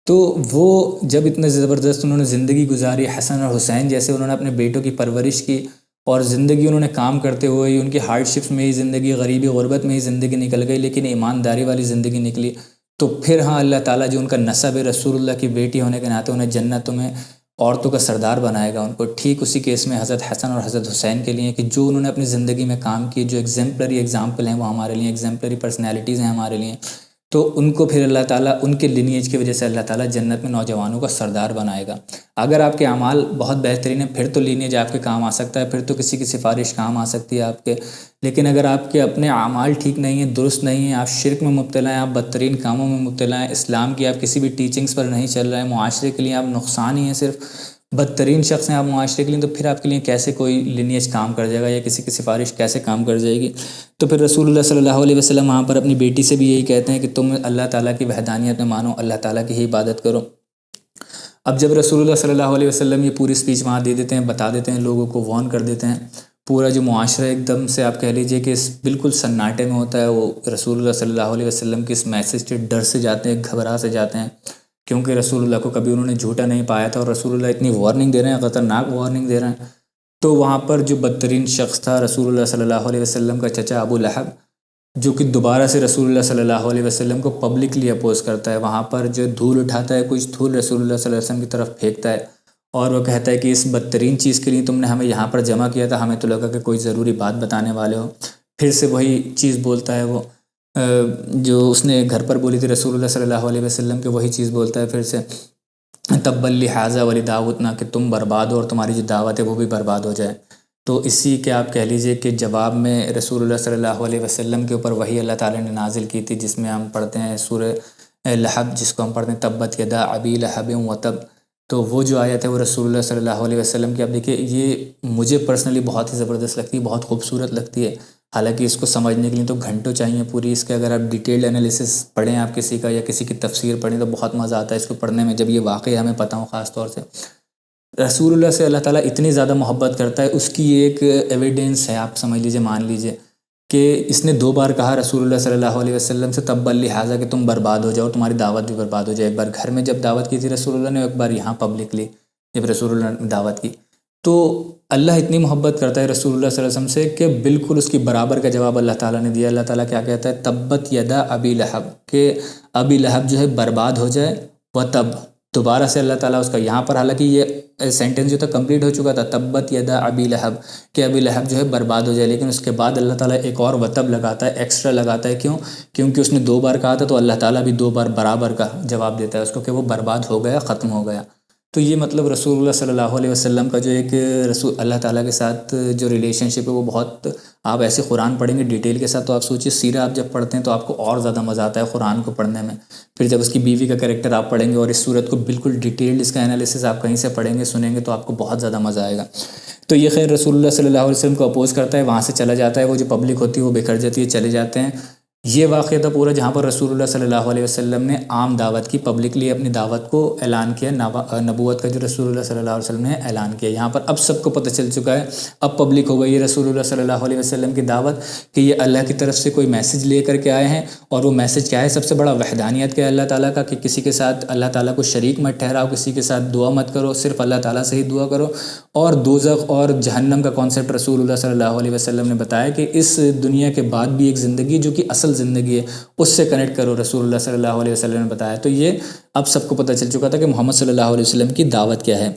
تو وہ جب اتنے زبردست انہوں نے زندگی گزاری، حسن اور حسین جیسے انہوں نے اپنے بیٹوں کی پرورش کی، اور زندگی انہوں نے کام کرتے ہوئے ہی، ان کی ہارڈ شپس میں ہی زندگی، غریبی غربت میں ہی زندگی نکل گئی، لیکن ایمانداری والی زندگی نکلی، تو پھر ہاں اللہ تعالیٰ جو ان کا نسب ہے رسول اللہ کی بیٹی ہونے کے ناطے انہیں جنتوں میں عورتوں کا سردار بنائے گا ان کو۔ ٹھیک اسی کیس میں حضرت حسن اور حضرت حسین کے لیے، کہ جو انہوں نے اپنی زندگی میں کام کیے، جو ایگزمپلری ایگزامپل ہیں وہ ہمارے لیے، ایگزمپلری پرسنالٹیز ہیں ہمارے لیے، تو ان کو پھر اللہ تعالیٰ ان کے لینیج کی وجہ سے اللہ تعالیٰ جنت میں نوجوانوں کا سردار بنائے گا۔ اگر آپ کے اعمال بہت بہترین ہیں پھر تو لینیج آپ کے کام آ سکتا ہے، پھر تو کسی کی سفارش کام آ سکتی ہے آپ کے، لیکن اگر آپ کے اپنے اعمال ٹھیک نہیں ہیں، درست نہیں ہیں، آپ شرک میں مبتلا ہیں، آپ بدترین کاموں میں مبتلا ہیں، اسلام کی آپ کسی بھی ٹیچنگز پر نہیں چل رہے ہیں، معاشرے کے لیے آپ نقصان ہی ہیں، صرف بدترین شخص ہیں آپ معاشرے کے لیے، تو پھر آپ کے لیے کیسے کوئی لینیج کام کر جائے گا، یا کسی کی سفارش کیسے کام کر جائے گی؟ تو پھر رسول اللہ صلی اللہ علیہ وسلم وہاں پر اپنی بیٹی سے بھی یہی کہتے ہیں کہ تم اللہ تعالیٰ کی وحدانیت میں مانو، اللہ تعالیٰ کی ہی عبادت کرو۔ اب جب رسول اللہ صلی اللہ علیہ وسلم یہ پوری اسپیچ وہاں دے دیتے ہیں، بتا دیتے ہیں، لوگوں کو وارن کر دیتے ہیں، پورا جو معاشرہ ایک دم سے آپ کہہ لیجئے کہ بالکل سناٹے میں ہوتا ہے، وہ رسول اللہ صلی اللہ علیہ وسلم کے اس میسج کے ڈر سے جاتے ہیں، گھبرا سے جاتے ہیں، کیونکہ رسول اللہ کو کبھی انہوں نے جھوٹا نہیں پایا تھا، اور رسول اللہ اتنی وارننگ دے رہے ہیں، خطرناک وارننگ دے رہے ہیں۔ تو وہاں پر جو بدترین شخص تھا رسول اللہ صلی اللہ علیہ وسلم کا چچا ابو لہب، جو کہ دوبارہ سے رسول اللہ صلی اللہ علیہ وسلم کو پبلکلی اپوز کرتا ہے، وہاں پر جو دھول اٹھاتا ہے، کچھ دھول رسول اللہ صلی اللہ علیہ وسلم کی طرف پھینکتا ہے، اور وہ کہتا ہے کہ اس بدترین چیز کے لیے تم نے ہمیں یہاں پر جمع کیا تھا، ہمیں تو لگا کہ کوئی ضروری بات بتانے والے ہو۔ پھر سے وہی چیز بولتا ہے وہ جو اس نے گھر پر بولی تھی رسول اللہ صلی اللہ علیہ وسلم کے، وہی چیز بولتا ہے پھر سے، تبا لہٰذا ولی دعوتنا، کہ تم برباد ہو اور تمہاری جو دعوت ہے وہ بھی برباد ہو جائے۔ تو اسی کے آپ کہہ لیجئے کہ جواب میں رسول اللہ صلی اللہ علیہ وسلم کے اوپر وحی اللہ تعالیٰ نے نازل کی تھی، جس میں ہم پڑھتے ہیں سورہ لہب، جس کو ہم پڑھتے ہیں تبت یدا ابی لہب وتب، تو وہ جو آیت ہے وہ رسول اللہ صلی اللہ علیہ وسلم کی، اب دیکھیے یہ مجھے پرسنلی بہت ہی زبردست لگتی ہے، بہت خوبصورت لگتی ہے، حالانکہ اس کو سمجھنے کے لیے تو گھنٹوں چاہیے پوری، اس کے اگر آپ ڈیٹیلڈ انالیسس پڑھیں آپ کسی کا یا کسی کی تفسیر پڑھیں تو بہت مزہ آتا ہے اس کو پڑھنے میں، جب یہ واقعہ ہمیں پتہ ہو خاص طور سے۔ رسول اللہ سے اللہ تعالیٰ اتنی زیادہ محبت کرتا ہے، اس کی ایک ایویڈنس ہے، آپ سمجھ لیجئے، مان لیجئے کہ اس نے 2 بار کہا رسول اللہ صلی اللہ علیہ وسلم سے تب لہٰذا کہ تم برباد ہو جاؤ، تمہاری دعوت بھی برباد ہو جائے، ایک بار گھر میں جب دعوت کی تھی رسول اللہ نے، ایک بار یہاں پبلکلی جب رسول اللہ نے دعوت کی، تو اللہ اتنی محبت کرتا ہے رسول اللہ صلی اللہ علیہ وسلم سے کہ بالکل اس کی برابر کا جواب اللہ تعالیٰ نے دیا۔ اللہ تعالیٰ کیا کہتا ہے؟ تبت یدا ابی لہب، کہ ابی لہب جو ہے برباد ہو جائے، تب دوبارہ سے اللہ تعالیٰ اس کا یہاں پر، حالانکہ یہ سینٹنس جو تھا کمپلیٹ ہو چکا تھا، تبت یدا ابی لہب، کہ ابی لہب جو ہے برباد ہو جائے، لیکن اس کے بعد اللہ تعالیٰ ایک اور وتب لگاتا ہے، ایکسٹرا لگاتا ہے، کیونکہ اس نے 2 بار کہا تھا، تو اللہ تعالیٰ بھی 2 بار برابر کا جواب دیتا ہے اس کو کہ وہ برباد ہو گیا، ختم ہو گیا۔ تو یہ مطلب رسول اللہ صلی اللہ علیہ وسلم کا جو ایک رسول اللہ تعالیٰ کے ساتھ جو ریلیشن شپ ہے وہ بہت، آپ ایسے قرآن پڑھیں گے ڈیٹیل کے ساتھ تو آپ سوچیے سیرہ آپ جب پڑھتے ہیں تو آپ کو اور زیادہ مزہ آتا ہے قرآن کو پڑھنے میں، پھر جب اس کی بیوی کا کریکٹر آپ پڑھیں گے اور اس صورت کو بالکل ڈیٹیلڈ اس کا انالیسس آپ کہیں سے پڑھیں گے سنیں گے تو آپ کو بہت زیادہ مزہ آئے گا۔ تو یہ خیر رسول اللہ صلی اللہ علیہ وسلم کو اپوز کرتا ہے، وہاں سے چلا جاتا ہے، وہ جو پبلک ہوتی ہے وہ بکھر جاتی ہے، چلے جاتے ہیں۔ یہ واقعہ تھا پورا جہاں پر رسول اللہ صلی اللہ علیہ وسلم نے عام دعوت کی، پبلکلی اپنی دعوت کو اعلان کیا، نبوت کا جو رسول اللہ صلی اللہ علیہ وسلم نے اعلان کیا۔ یہاں پر اب سب کو پتہ چل چکا ہے، اب پبلک ہو گئی ہے رسول اللہ صلی اللہ علیہ وسلم کی دعوت کہ یہ اللہ کی طرف سے کوئی میسج لے کر کے آئے ہیں، اور وہ میسج کیا ہے؟ سب سے بڑا وحدانیت کا اللہ تعالیٰ کا، کہ کسی کے ساتھ اللہ تعالیٰ کو شریک مت ٹھہراؤ، کسی کے ساتھ دعا مت کرو، صرف اللہ تعالیٰ سے ہی دعا کرو، اور دوزخ اور جہنم کا کانسیپٹ رسول اللہ صلی اللہ علیہ وسلم نے بتایا کہ اس دنیا کے بعد بھی ایک زندگی جو کہ اصل زندگی ہے اس سے کنیکٹ کرو، رسول اللہ صلی اللہ علیہ وسلم نے بتایا۔ تو یہ اب سب کو پتہ چل چکا تھا کہ محمد صلی اللہ علیہ وسلم کی دعوت کیا ہے۔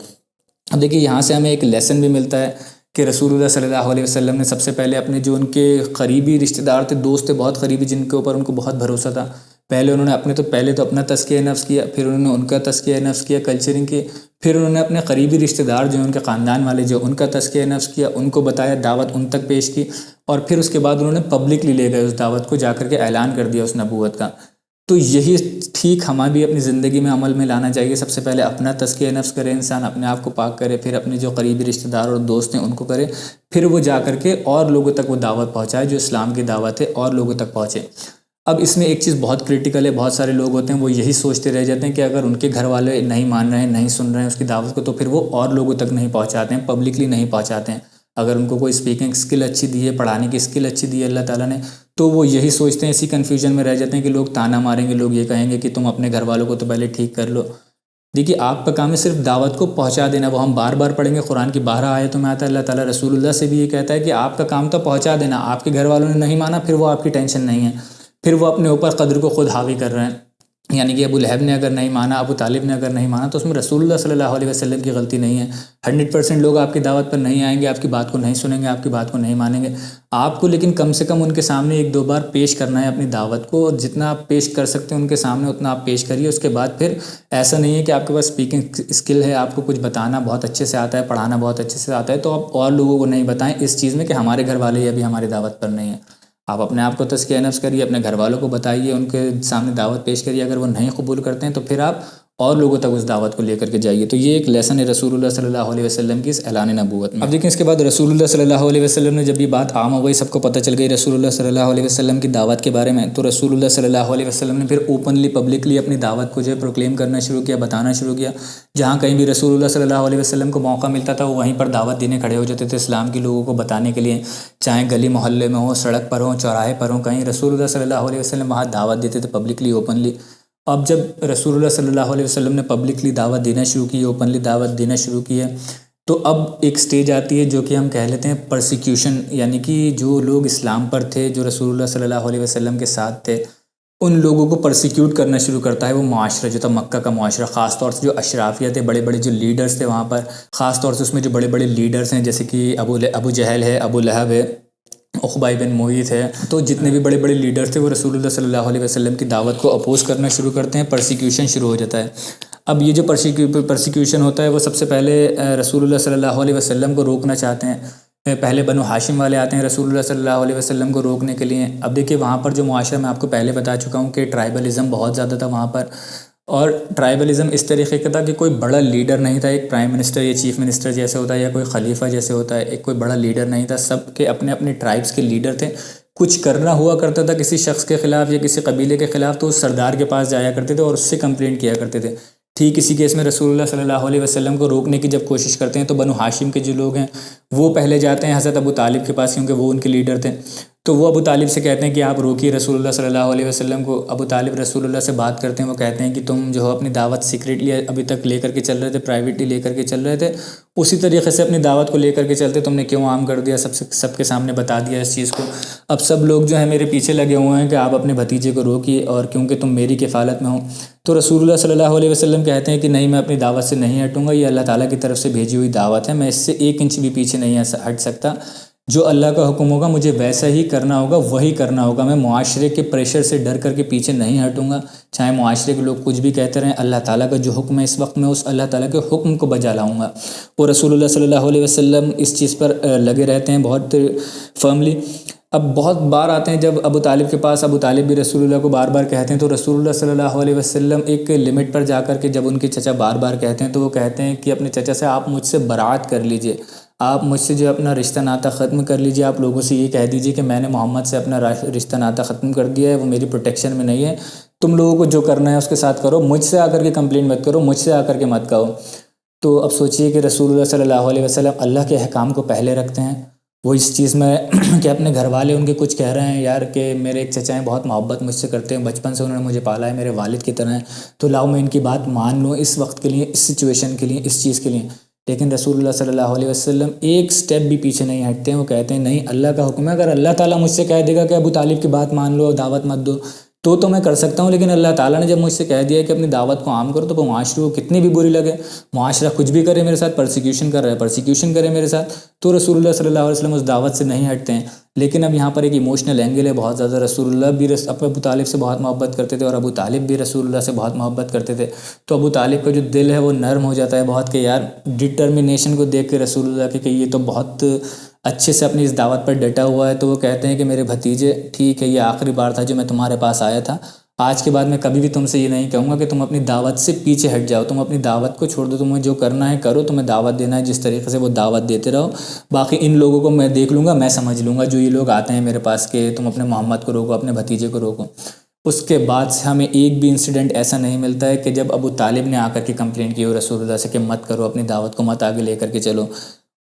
اب دیکھیے یہاں سے ہمیں ایک لیسن بھی ملتا ہے کہ رسول اللہ صلی اللہ علیہ وسلم نے سب سے پہلے اپنے جو ان کے قریبی رشتہ دار تھے، دوست تھے بہت قریبی، جن کے اوپر ان کو بہت بھروسہ تھا، پہلے انہوں نے پہلے تو اپنا تزکیہ نفس کیا، پھر انہوں نے ان کا تزکیہ نفس کیا، کلچرنگ کی، پھر انہوں نے اپنے قریبی رشتہ دار جو ہیں ان کے خاندان والے جو ان کا تزکیہ نفس کیا، ان کو بتایا، دعوت ان تک پیش کی، اور پھر اس کے بعد انہوں نے پبلکلی لے گئے اس دعوت کو، جا کر کے اعلان کر دیا اس نبوت کا۔ تو یہی ٹھیک ہمیں بھی اپنی زندگی میں عمل میں لانا چاہیے، سب سے پہلے اپنا تزکیہ نفس کرے انسان، اپنے آپ کو پاک کرے، پھر اپنے جو قریبی رشتہ دار اور دوست ہیں ان کو کرے، پھر وہ جا کر کے اور لوگوں تک وہ دعوت پہنچائے جو اسلام کی دعوت ہے، اور لوگوں تک پہنچے۔ اب اس میں ایک چیز بہت کریٹیکل ہے، بہت سارے لوگ ہوتے ہیں وہ یہی سوچتے رہ جاتے ہیں کہ اگر ان کے گھر والے نہیں مان رہے ہیں، نہیں سن رہے ہیں اس کی دعوت کو، تو پھر وہ اور لوگوں تک نہیں پہنچاتے ہیں، پبلکلی نہیں پہنچاتے ہیں۔ اگر ان کو کوئی اسپیکنگ اسکل اچھی دی ہے، پڑھانے کی اسکل اچھی دی ہے اللہ تعالیٰ نے، تو وہ یہی سوچتے ہیں، اسی کنفیوژن میں رہ جاتے ہیں کہ لوگ تانا ماریں گے، لوگ یہ کہیں گے کہ تم اپنے گھر والوں کو تو پہلے ٹھیک کر لو۔ دیکھیے آپ کا کام ہے صرف دعوت کو پہنچا دینا، وہ ہم بار بار پڑھیں گے، قرآن کی 12 آیتوں میں آتا ہے، اللہ تعالیٰ رسول اللہ سے بھی یہ کہتا ہے کہ آپ کا کام تو پہنچا دینا، آپ کے گھر والوں نے نہیں مانا پھر وہ آپ کی ٹینشن نہیں ہے، پھر وہ اپنے اوپر قدر کو خود حاوی کر رہے ہیں، یعنی کہ ابو لہب نے اگر نہیں مانا، ابو طالب نے اگر نہیں مانا، تو اس میں رسول اللہ صلی اللہ علیہ وسلم کی غلطی نہیں ہے۔ 100% لوگ آپ کی دعوت پر نہیں آئیں گے، آپ کی بات کو نہیں سنیں گے، آپ کی بات کو نہیں مانیں گے، آپ کو لیکن کم سے کم ان کے سامنے 1-2 بار پیش کرنا ہے اپنی دعوت کو، اور جتنا آپ پیش کر سکتے ہیں ان کے سامنے اتنا آپ پیش کریے۔ اس کے بعد پھر ایسا نہیں ہے کہ آپ کے پاس اسپیکنگ اسکل ہے، آپ کو کچھ بتانا بہت اچھے سے آتا ہے، پڑھانا بہت اچھے سے آتا ہے، تو آپ اور لوگوں کو نہیں بتائیں اس چیز میں کہ ہمارے گھر والے یہ ابھی ہماری دعوت پر نہیں ہیں۔ آپ اپنے آپ کو تزکیہ نفس کریے، اپنے گھر والوں کو بتائیے، ان کے سامنے دعوت پیش کریے، اگر وہ نہیں قبول کرتے ہیں تو پھر آپ اور لوگوں تک اس دعوت کو لے کر کے جائیے۔ تو یہ ایک لیسن ہے رسول اللہ صلی اللہ علیہ وسلم کی اس اعلان نبوت میں۔ اب دیکھیں اس کے بعد رسول اللہ صلی اللہ علیہ وسلم نے جب یہ بات عام ہو گئی، سب کو پتہ چل گئی رسول اللہ صلی اللہ علیہ وسلم کی دعوت کے بارے میں، تو رسول اللہ صلی اللہ علیہ وسلم نے پھر اوپنلی پبلکلی اپنی دعوت کو جو ہے پروکلیم کرنا شروع کیا، بتانا شروع کیا۔ جہاں کہیں بھی رسول اللہ صلی اللہ علیہ وسلم کو موقع ملتا تھا وہ وہیں پر دعوت دینے کھڑے ہو جاتے تھے اسلام کی لوگوں کو بتانے کے لیے، چاہے گلی محلے میں ہو، سڑک پر ہو، چوراہے پر ہو، کہیں رسول اللہ صلی اللہ علیہ وسلم وہاں دعوت دیتے تھے پبلکلی اوپنلی۔ اب جب رسول اللہ صلی اللہ علیہ وسلم نے پبلکلی دعوت دینا شروع کی، اوپنلی دعوت دینا شروع کی ہے، تو اب ایک سٹیج آتی ہے جو کہ ہم کہہ لیتے ہیں پرسیکیوشن، یعنی کہ جو لوگ اسلام پر تھے، جو رسول اللہ صلی اللہ علیہ وسلم کے ساتھ تھے، ان لوگوں کو پرسیکیوٹ کرنا شروع کرتا ہے وہ معاشرہ جو تھا، مکہ کا معاشرہ، خاص طور سے جو اشرافیہ تھے، بڑے بڑے جو لیڈرز تھے وہاں پر، خاص طور سے اس میں جو بڑے بڑے لیڈرز ہیں جیسے کہ ابو جہل ہے، ابو لہب ہے، عقبہ بن معیط ہے، تو جتنے بھی بڑے بڑے لیڈرز تھے وہ رسول اللہ صلی اللہ علیہ وسلم کی دعوت کو اپوز کرنا شروع کرتے ہیں، پرسیکیوشن شروع ہو جاتا ہے۔ اب یہ جو پرسیکیوشن ہوتا ہے وہ سب سے پہلے رسول اللہ صلی اللہ علیہ وسلم کو روکنا چاہتے ہیں، پہلے بنو ہاشم والے آتے ہیں رسول اللہ صلی اللہ علیہ وسلم کو روکنے کے لیے۔ اب دیکھیے وہاں پر جو معاشرہ، میں آپ کو پہلے بتا چکا ہوں کہ ٹرائبلزم بہت زیادہ تھا وہاں پر، اور ٹرائبلزم اس طریقے کا تھا کہ کوئی بڑا لیڈر نہیں تھا، ایک پرائم منسٹر یا چیف منسٹر جیسے ہوتا ہے یا کوئی خلیفہ جیسے ہوتا ہے، ایک کوئی بڑا لیڈر نہیں تھا، سب کے اپنے اپنے ٹرائبس کے لیڈر تھے۔ کچھ کرنا ہوا کرتا تھا کسی شخص کے خلاف یا کسی قبیلے کے خلاف تو اس سردار کے پاس جایا کرتے تھے اور اس سے کمپلینٹ کیا کرتے تھے۔ ٹھیک اسی کیس میں رسول اللہ صلی اللہ علیہ وسلم کو روکنے کی جب کوشش کرتے ہیں تو بنو ہاشم کے جو لوگ ہیں وہ پہلے جاتے ہیں حضرت ابو طالب کے پاس، کیونکہ وہ ان کے لیڈر تھے، تو وہ ابو طالب سے کہتے ہیں کہ آپ روکیے رسول اللہ صلی اللہ علیہ وسلم کو۔ ابو طالب رسول اللہ سے بات کرتے ہیں، وہ کہتے ہیں کہ تم جو ہو اپنی دعوت سیکریٹلی ابھی تک لے کر کے چل رہے تھے، پرائیویٹلی لے کر کے چل رہے تھے، اسی طریقے سے اپنی دعوت کو لے کر کے چلتے، تم نے کیوں عام کر دیا، سب کے سامنے بتا دیا اس چیز کو۔ اب سب لوگ جو ہیں میرے پیچھے لگے ہوئے ہیں کہ آپ اپنے بھتیجے کو روکیے، اور کیونکہ تم میری کفالت میں ہو۔ تو رسول اللہ صلی اللہ علیہ وسلم کہتے ہیں کہ نہیں، میں اپنی دعوت سے نہیں ہٹوں گا، یہ اللہ تعالیٰ کی طرف سے بھیجی ہوئی دعوت ہے، میں اس سے 1 انچ بھی پیچھے نہیں ہٹ سکتا۔ جو اللہ کا حکم ہوگا مجھے ویسا ہی کرنا ہوگا، وہی کرنا ہوگا، میں معاشرے کے پریشر سے ڈر کر کے پیچھے نہیں ہٹوں گا، چاہے معاشرے کے لوگ کچھ بھی کہتے رہیں، اللہ تعالیٰ کا جو حکم ہے اس وقت میں اس اللہ تعالیٰ کے حکم کو بجا لاؤں گا۔ اور رسول اللہ صلی اللہ علیہ وسلم اس چیز پر لگے رہتے ہیں بہت فرملی۔ اب بہت بار آتے ہیں جب ابو طالب کے پاس، ابو طالب بھی رسول اللہ کو بار بار کہتے ہیں، تو رسول اللہ صلی اللہ علیہ وسلم ایک لمٹ پر جا کر کے جب ان کے چچا بار بار کہتے ہیں تو وہ کہتے ہیں کہ اپنے چچا سے آپ مجھ سے برات کر لیجئے، آپ مجھ سے جو اپنا رشتہ ناطہ ختم کر لیجئے، آپ لوگوں سے یہ کہہ دیجئے کہ میں نے محمد سے اپنا رشتہ ناطہ ختم کر دیا ہے، وہ میری پروٹیکشن میں نہیں ہے، تم لوگوں کو جو کرنا ہے اس کے ساتھ کرو، مجھ سے آ کر کے کمپلین مت کرو، مجھ سے آ کر کے مت کہو۔ تو اب سوچئے کہ رسول اللہ صلی اللہ علیہ وسلم اللہ کے احکام کو پہلے رکھتے ہیں، وہ اس چیز میں کہ اپنے گھر والے ان کے کچھ کہہ رہے ہیں یار کہ میرے ایک چچا ہیں بہت محبت مجھ سے کرتے ہیں، بچپن سے انہوں نے مجھے پالا ہے، میرے والد کی طرح ہیں، تو لاؤ میں ان کی بات مان لوں اس وقت کے لیے، اس سچویشن کے لیے، اس چیز کے لیے۔ لیکن رسول اللہ صلی اللہ علیہ وسلم ایک سٹیپ بھی پیچھے نہیں ہٹتے ہیں، وہ کہتے ہیں نہیں، اللہ کا حکم ہے، اگر اللہ تعالیٰ مجھ سے کہہ دے گا کہ ابو طالب کی بات مان لو اور دعوت مت دو تو میں کر سکتا ہوں، لیکن اللہ تعالیٰ نے جب مجھ سے کہہ دیا ہے کہ اپنی دعوت کو عام کرو، تو وہ معاشرے کو کتنی بھی بری لگے، معاشرہ کچھ بھی کرے میرے ساتھ، پرسیکیوشن کر رہا ہے پرسیکیوشن کرے میرے ساتھ، تو رسول اللہ صلی اللہ علیہ وسلم اس دعوت سے نہیں ہٹتے ہیں۔ لیکن اب یہاں پر ایک ایموشنل اینگل ہے بہت زیادہ، رسول اللہ بھی ابو طالب سے بہت محبت کرتے تھے اور ابو طالب بھی رسول اللہ سے بہت محبت کرتے تھے، تو ابو طالب کا جو دل ہے وہ نرم ہو جاتا ہے بہت، کہ یار ڈٹرمنیشن کو دیکھ کے رسول اللہ کہ یہ تو بہت اچھے سے اپنی اس دعوت پر ڈٹا ہوا ہے، تو وہ کہتے ہیں کہ میرے بھتیجے ٹھیک ہے، یہ آخری بار تھا جو میں تمہارے پاس آیا تھا، آج کے بعد میں کبھی بھی تم سے یہ نہیں کہوں گا کہ تم اپنی دعوت سے پیچھے ہٹ جاؤ، تم اپنی دعوت کو چھوڑ دو، تمہیں جو کرنا ہے کرو، تمہیں دعوت دینا ہے جس طریقے سے وہ دعوت دیتے رہو، باقی ان لوگوں کو میں دیکھ لوں گا، میں سمجھ لوں گا، جو یہ لوگ آتے ہیں میرے پاس کہ تم اپنے محمد کو روکو، اپنے بھتیجے کو روکو۔ اس کے بعد سے ہمیں ایک بھی انسیڈنٹ ایسا نہیں ملتا ہے کہ جب ابو طالب نے آ کر کے کمپلین کی ہو رسول اللہ سے کہ مت کرو، اپنی دعوت کو مت آگے لے کر کے چلو۔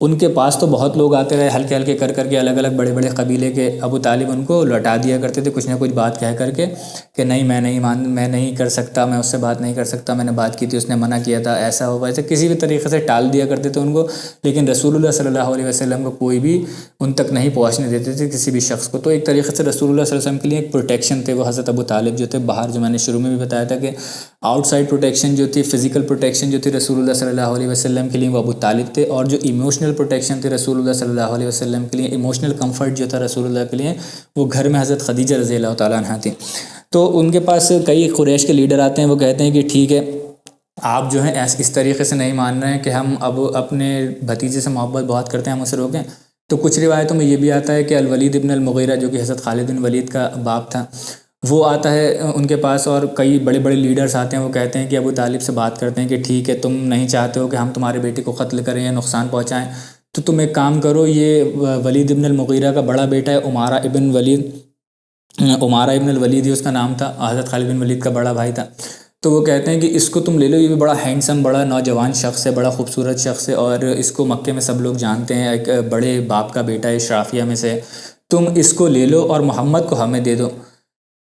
ان کے پاس تو بہت لوگ آتے رہے ہلکے ہلکے کر کر کے، الگ الگ بڑے بڑے قبیلے کے، ابو طالب ان کو لوٹا دیا کرتے تھے کچھ نہ کچھ بات کہہ کر کے کہ نہیں میں نہیں کر سکتا، میں اس سے بات نہیں کر سکتا، میں نے بات کی تھی اس نے منع کیا تھا، ایسا ہوا، ایسے کسی بھی طریقے سے ٹال دیا کرتے تھے ان کو، لیکن رسول اللہ صلی اللہ علیہ وسلم کو کوئی بھی ان تک نہیں پہنچنے دیتے تھے کسی بھی شخص کو۔ تو ایک طریقے سے رسول اللہ صلی اللہ علیہ وسلم کے لیے ایک پروٹیکشن تھے وہ حضرت ابو طالب جو تھے باہر، جو میں نے شروع میں بھی بتایا تھا کہ آؤٹ سائڈ پروٹیکشن جو تھی، فزیکل پروٹیکشن جو تھی رسول اللہ صلی اللہ علیہ وسلم کے لیے وہ ابو طالب تھے، اور جو ایموشنل پروٹیکشن تھی رسول اللہ صلی اللہ علیہ وسلم کے لیے، ایموشنل کمفرٹ جو تھا رسول اللہ کے لیے، وہ گھر میں حضرت خدیجہ رضی اللہ تعالیٰ عنہا تھی۔ تو ان کے پاس کئی قریش کے لیڈر آتے ہیں، وہ کہتے ہیں کہ ٹھیک ہے آپ جو ہیں اس طریقے سے نہیں مان رہے ہیں کہ ہم اب اپنے بھتیجے سے محبت بہت کرتے ہیں، ہم اسے روکیں۔ تو کچھ روایتوں میں یہ بھی آتا ہے کہ الولید ابن المغیرہ جو کہ حضرت خالد بن ولید کا باپ تھا، وہ آتا ہے ان کے پاس، اور کئی بڑے بڑے لیڈرز آتے ہیں، وہ کہتے ہیں کہ ابو طالب سے بات کرتے ہیں کہ ٹھیک ہے تم نہیں چاہتے ہو کہ ہم تمہارے بیٹے کو قتل کریں یا نقصان پہنچائیں، تو تم ایک کام کرو، یہ ولید ابن المغیرہ کا بڑا بیٹا ہے عمارہ ابن الولید ہی اس کا نام تھا، حضرت خالد بن ولید کا بڑا بھائی تھا، تو وہ کہتے ہیں کہ اس کو تم لے لو، یہ بھی بڑا ہینڈسم، بڑا نوجوان شخص ہے، بڑا خوبصورت شخص ہے، اور اس کو مکے میں سب لوگ جانتے ہیں، ایک بڑے باپ کا بیٹا ہے، اشرافیہ میں سے، تم اس کو لے لو اور محمد کو ہمیں دے دو۔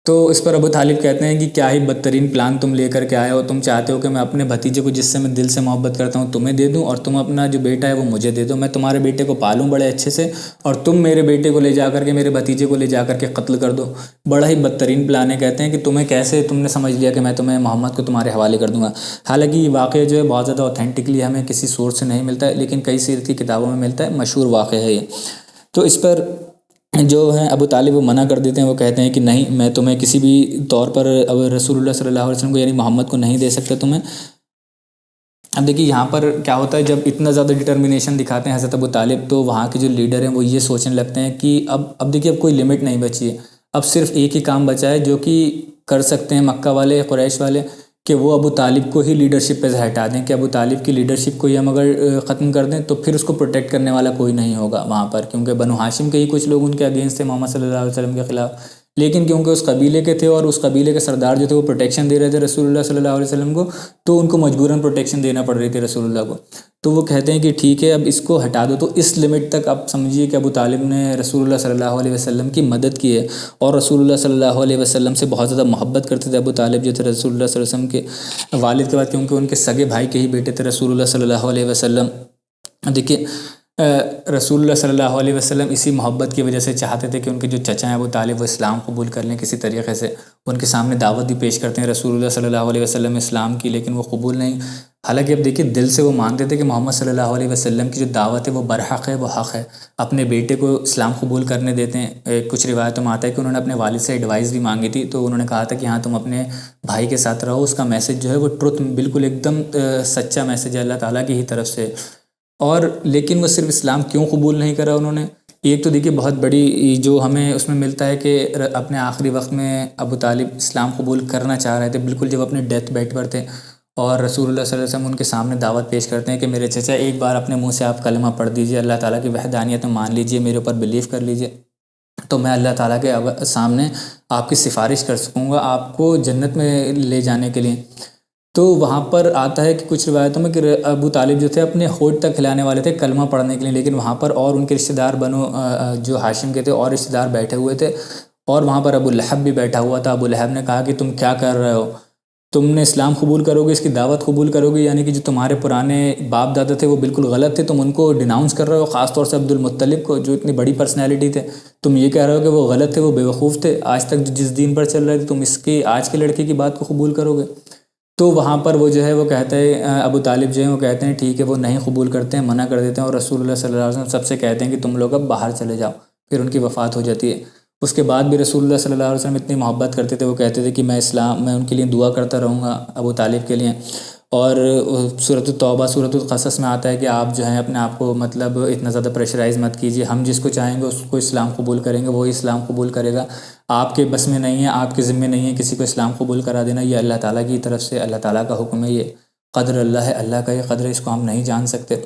تو اس پر ابو طالب کہتے ہیں کہ کیا ہی بدترین پلان تم لے کر کے آئے ہو، تم چاہتے ہو کہ میں اپنے بھتیجے کو جس سے میں دل سے محبت کرتا ہوں تمہیں دے دوں، اور تم اپنا جو بیٹا ہے وہ مجھے دے دو، میں تمہارے بیٹے کو پالوں بڑے اچھے سے، اور تم میرے بیٹے کو لے جا کر کے، میرے بھتیجے کو لے جا کر کے قتل کر دو۔ بڑا ہی بدترین پلان ہے، کہتے ہیں کہ تمہیں کیسے تم نے سمجھ لیا کہ میں تمہیں محمد کو تمہارے حوالے کر دوں گا۔ حالانکہ یہ واقعہ جو ہے بہت زیادہ اوتھینٹکلی ہمیں کسی سورس سے نہیں ملتا ہے، لیکن کئی سیرتی کتابوں میں ملتا ہے، مشہور واقعہ ہے یہ۔ تو اس پر جو ہیں ابو طالب وہ منع کر دیتے ہیں، وہ کہتے ہیں کہ نہیں، میں تمہیں کسی بھی طور پر رسول اللہ صلی اللہ علیہ وسلم کو یعنی محمد کو نہیں دے سکتا تمہیں۔ اب دیکھیے یہاں پر کیا ہوتا ہے، جب اتنا زیادہ ڈٹرمنیشن دکھاتے ہیں حضرت ابو طالب، تو وہاں کے جو لیڈر ہیں وہ یہ سوچنے لگتے ہیں کہ اب دیکھیے اب کوئی لمٹ نہیں بچی ہے، اب صرف ایک ہی کام بچا ہے جو کہ کر سکتے ہیں مکہ والے، قریش والے، کہ وہ ابو طالب کو ہی لیڈرشپ پہ سے ہٹا دیں، کہ ابو طالب کی لیڈرشپ کو ہی ہم اگر ختم کر دیں تو پھر اس کو پروٹیکٹ کرنے والا کوئی نہیں ہوگا وہاں پر، کیونکہ بنو ہاشم کے ہی کچھ لوگ ان کے اگینسٹ تھے محمد صلی اللہ علیہ وسلم کے خلاف، لیکن کیونکہ اس قبیلے کے تھے اور اس قبیلے کے سردار جو تھے وہ پروٹیکشن دے رہے تھے رسول اللہ صلی اللہ علیہ وسلم کو، تو ان کو مجبوراً پروٹیکشن دینا پڑ رہی تھی رسول اللہ کو، تو وہ کہتے ہیں کہ ٹھیک ہے اب اس کو ہٹا دو، تو اس لمٹ تک آپ سمجھیے کہ ابو طالب نے رسول اللہ صلی اللہ علیہ وسلم کی مدد کی ہے، اور رسول اللہ صلی اللہ علیہ وسلم سے بہت زیادہ محبت کرتے تھے ابو طالب جو تھے رسول اللہ صلی اللہ علیہ وسلم کے والد کے بعد، کیونکہ ان کے سگے بھائی کے ہی بیٹے تھے رسول اللہ صلی اللہ علیہ وسلم۔ دیکھیے رسول اللہ صلی اللہ علیہ وسلم اسی محبت کی وجہ سے چاہتے تھے کہ ان کے جو چچا ہیں ابو طالب وہ اسلام قبول کر لیں کسی طریقے سے، ان کے سامنے دعوت بھی پیش کرتے ہیں رسول اللہ صلی اللہ علیہ وسلم اسلام کی، لیکن وہ قبول نہیں، حالانکہ اب دیکھیے دل سے وہ مانتے تھے کہ محمد صلی اللہ علیہ وسلم کی جو دعوت ہے وہ برحق ہے، وہ حق ہے، اپنے بیٹے کو اسلام قبول کرنے دیتے ہیں۔ کچھ روایتوں میں آتا ہے کہ انہوں نے اپنے والد سے ایڈوائز بھی مانگی تھی، تو انہوں نے کہا تھا کہ ہاں تم اپنے بھائی کے ساتھ رہو، اس کا میسج جو ہے وہ ٹروتھ بالکل ایک دم سچا میسج ہے اللہ تعالیٰ کی ہی طرف سے، اور لیکن وہ صرف اسلام کیوں قبول نہیں کرا انہوں نے؟ ایک تو دیکھیے بہت بڑی جو ہمیں اس میں ملتا ہے کہ اپنے آخری وقت میں ابو طالب اسلام قبول کرنا چاہ رہے تھے، بالکل جب اپنے ڈیتھ بیڈ پر تھے، اور رسول اللہ صلی اللہ علیہ وسلم ان کے سامنے دعوت پیش کرتے ہیں کہ میرے چچا ایک بار اپنے منہ سے آپ کلمہ پڑھ دیجئے، اللہ تعالیٰ کی وحدانیت میں مان لیجئے، میرے اوپر بلیو کر لیجئے، تو میں اللہ تعالیٰ کے سامنے آپ کی سفارش کر سکوں گا آپ کو جنت میں لے جانے کے لیے۔ تو وہاں پر آتا ہے کہ کچھ روایتوں میں کہ ابو طالب جو تھے اپنے ہونٹ تک کھلانے والے تھے کلمہ پڑھنے کے لیے، لیکن وہاں پر اور ان کے رشتہ دار بنو جو ہاشم کے تھے اور رشتہ دار بیٹھے ہوئے تھے، اور وہاں پر ابو لہب بھی بیٹھا ہوا تھا۔ ابو لہب نے کہا کہ تم کیا کر رہے ہو، تم نے اسلام قبول کرو گے، اس کی دعوت قبول کرو گے، یعنی کہ جو تمہارے پرانے باپ دادا تھے وہ بالکل غلط تھے، تم ان کو ڈیناؤنس کر رہے ہو، خاص طور سے عبد المطلب کو جو اتنی بڑی پرسنالٹی تھے، تم یہ کہہ رہے ہو کہ وہ غلط تھے، وہ بے وقوف تھے، آج تک جس دین پر چل رہے تھے تم اس کی آج کے لڑکے کی بات کو قبول کرو گے؟ تو وہاں پر وہ جو ہے وہ کہتے ہیں ابو طالب جو ہیں وہ کہتے ہیں ٹھیک ہے، وہ نہیں قبول کرتے ہیں، منع کر دیتے ہیں، اور رسول اللہ صلی اللہ علیہ وسلم سب سے کہتے ہیں کہ تم لوگ اب باہر چلے جاؤ، پھر ان کی وفات ہو جاتی ہے۔ اس کے بعد بھی رسول اللہ صلی اللہ علیہ وسلم اتنی محبت کرتے تھے، وہ کہتے تھے کہ میں ان کے لیے دعا کرتا رہوں گا ابو طالب کے لیے، اور سورۃ التوبہ سورۃ القصص میں آتا ہے کہ آپ جو ہیں اپنے آپ کو مطلب اتنا زیادہ پریشرائز مت کیجیے، ہم جس کو چاہیں گے اس کو اسلام قبول کریں گے، وہی اسلام قبول کرے گا، آپ کے بس میں نہیں ہے، آپ کے ذمے نہیں ہے کسی کو اسلام قبول کرا دینا، یہ اللہ تعالیٰ کی طرف سے اللہ تعالیٰ کا حکم ہے، یہ قدر اللہ ہے، اللہ کا یہ قدر ہے، اس کو ہم نہیں جان سکتے۔